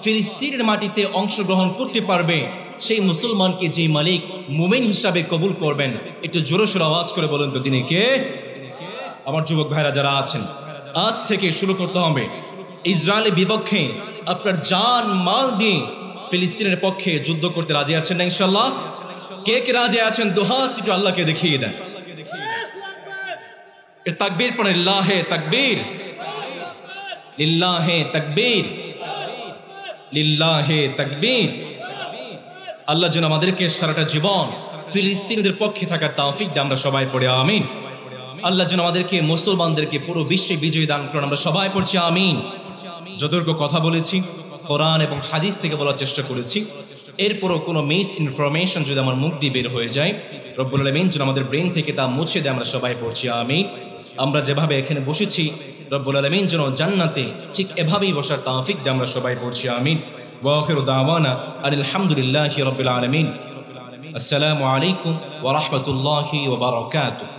ফিলিস্তিনের মাটিতে অংশগ্রহণ করতে পারবে সেই মুসলমানকে যে মালিক মুমিন হিসাবে কবুল করবেন। একটু জোরে সোরে আওয়াজ করে বলেন তো তিনি কে? আমার যুবক ভাইরা যারা আছেন, আজ থেকে শুরু করতে হবে ইসরায়েলের বিপক্ষে আপনার জান মাল দিয়ে ফিলিস্তিনের পক্ষে যুদ্ধ করতে রাজি আছেন না ইনশাআল্লাহ? কে কে রাজি আছেন দুহাত একটু আল্লাহকে দেখিয়ে দেন। তাকবীর পড়েন, লিল্লাহে তাকবীর, লিল্লাহে তাকবীর, লিল্লাহে তাকবীর। আল্লাহ যেন আমাদেরকে সারাটা জীবন ফিলিস্তিনিদের পক্ষে থাকার তৌফিক দেন, আমরা সবাই পড়ে আমিন। আল্লাহ যেন আমাদেরকে মুসলমানদেরকে পুরো বিশ্বে বিজয় দান করেন, আমরা সবাই পড়ছি আমিন। যতটুকু কথা বলেছি কোরআন এবং হাদিস থেকে বলার চেষ্টা করেছি, এরপরও কোনো মিস ইনফরমেশন যদি আমার মুখ দিয়ে বের হয়ে যায়, রব্বুল আলামিন যেন আমাদের ব্রেন থেকে তা মুছে দেয়, আমরা সবাই পড়ছি আমিন। আমরা যেভাবে এখানে বসেছি রব্বুল আলামিন যেন জান্নাতে ঠিক এভাবেই বসার তৌফিক দেয়, আমরা সবাই পড়ছি আমিন। ওয়া আখিরু দাওয়ানা আনিল হামদুলিল্লাহি রাব্বিল আলামিন। আসসালামু আলাইকুম ওয়া রাহমাতুল্লাহি ওয়া বারাকাতুহু।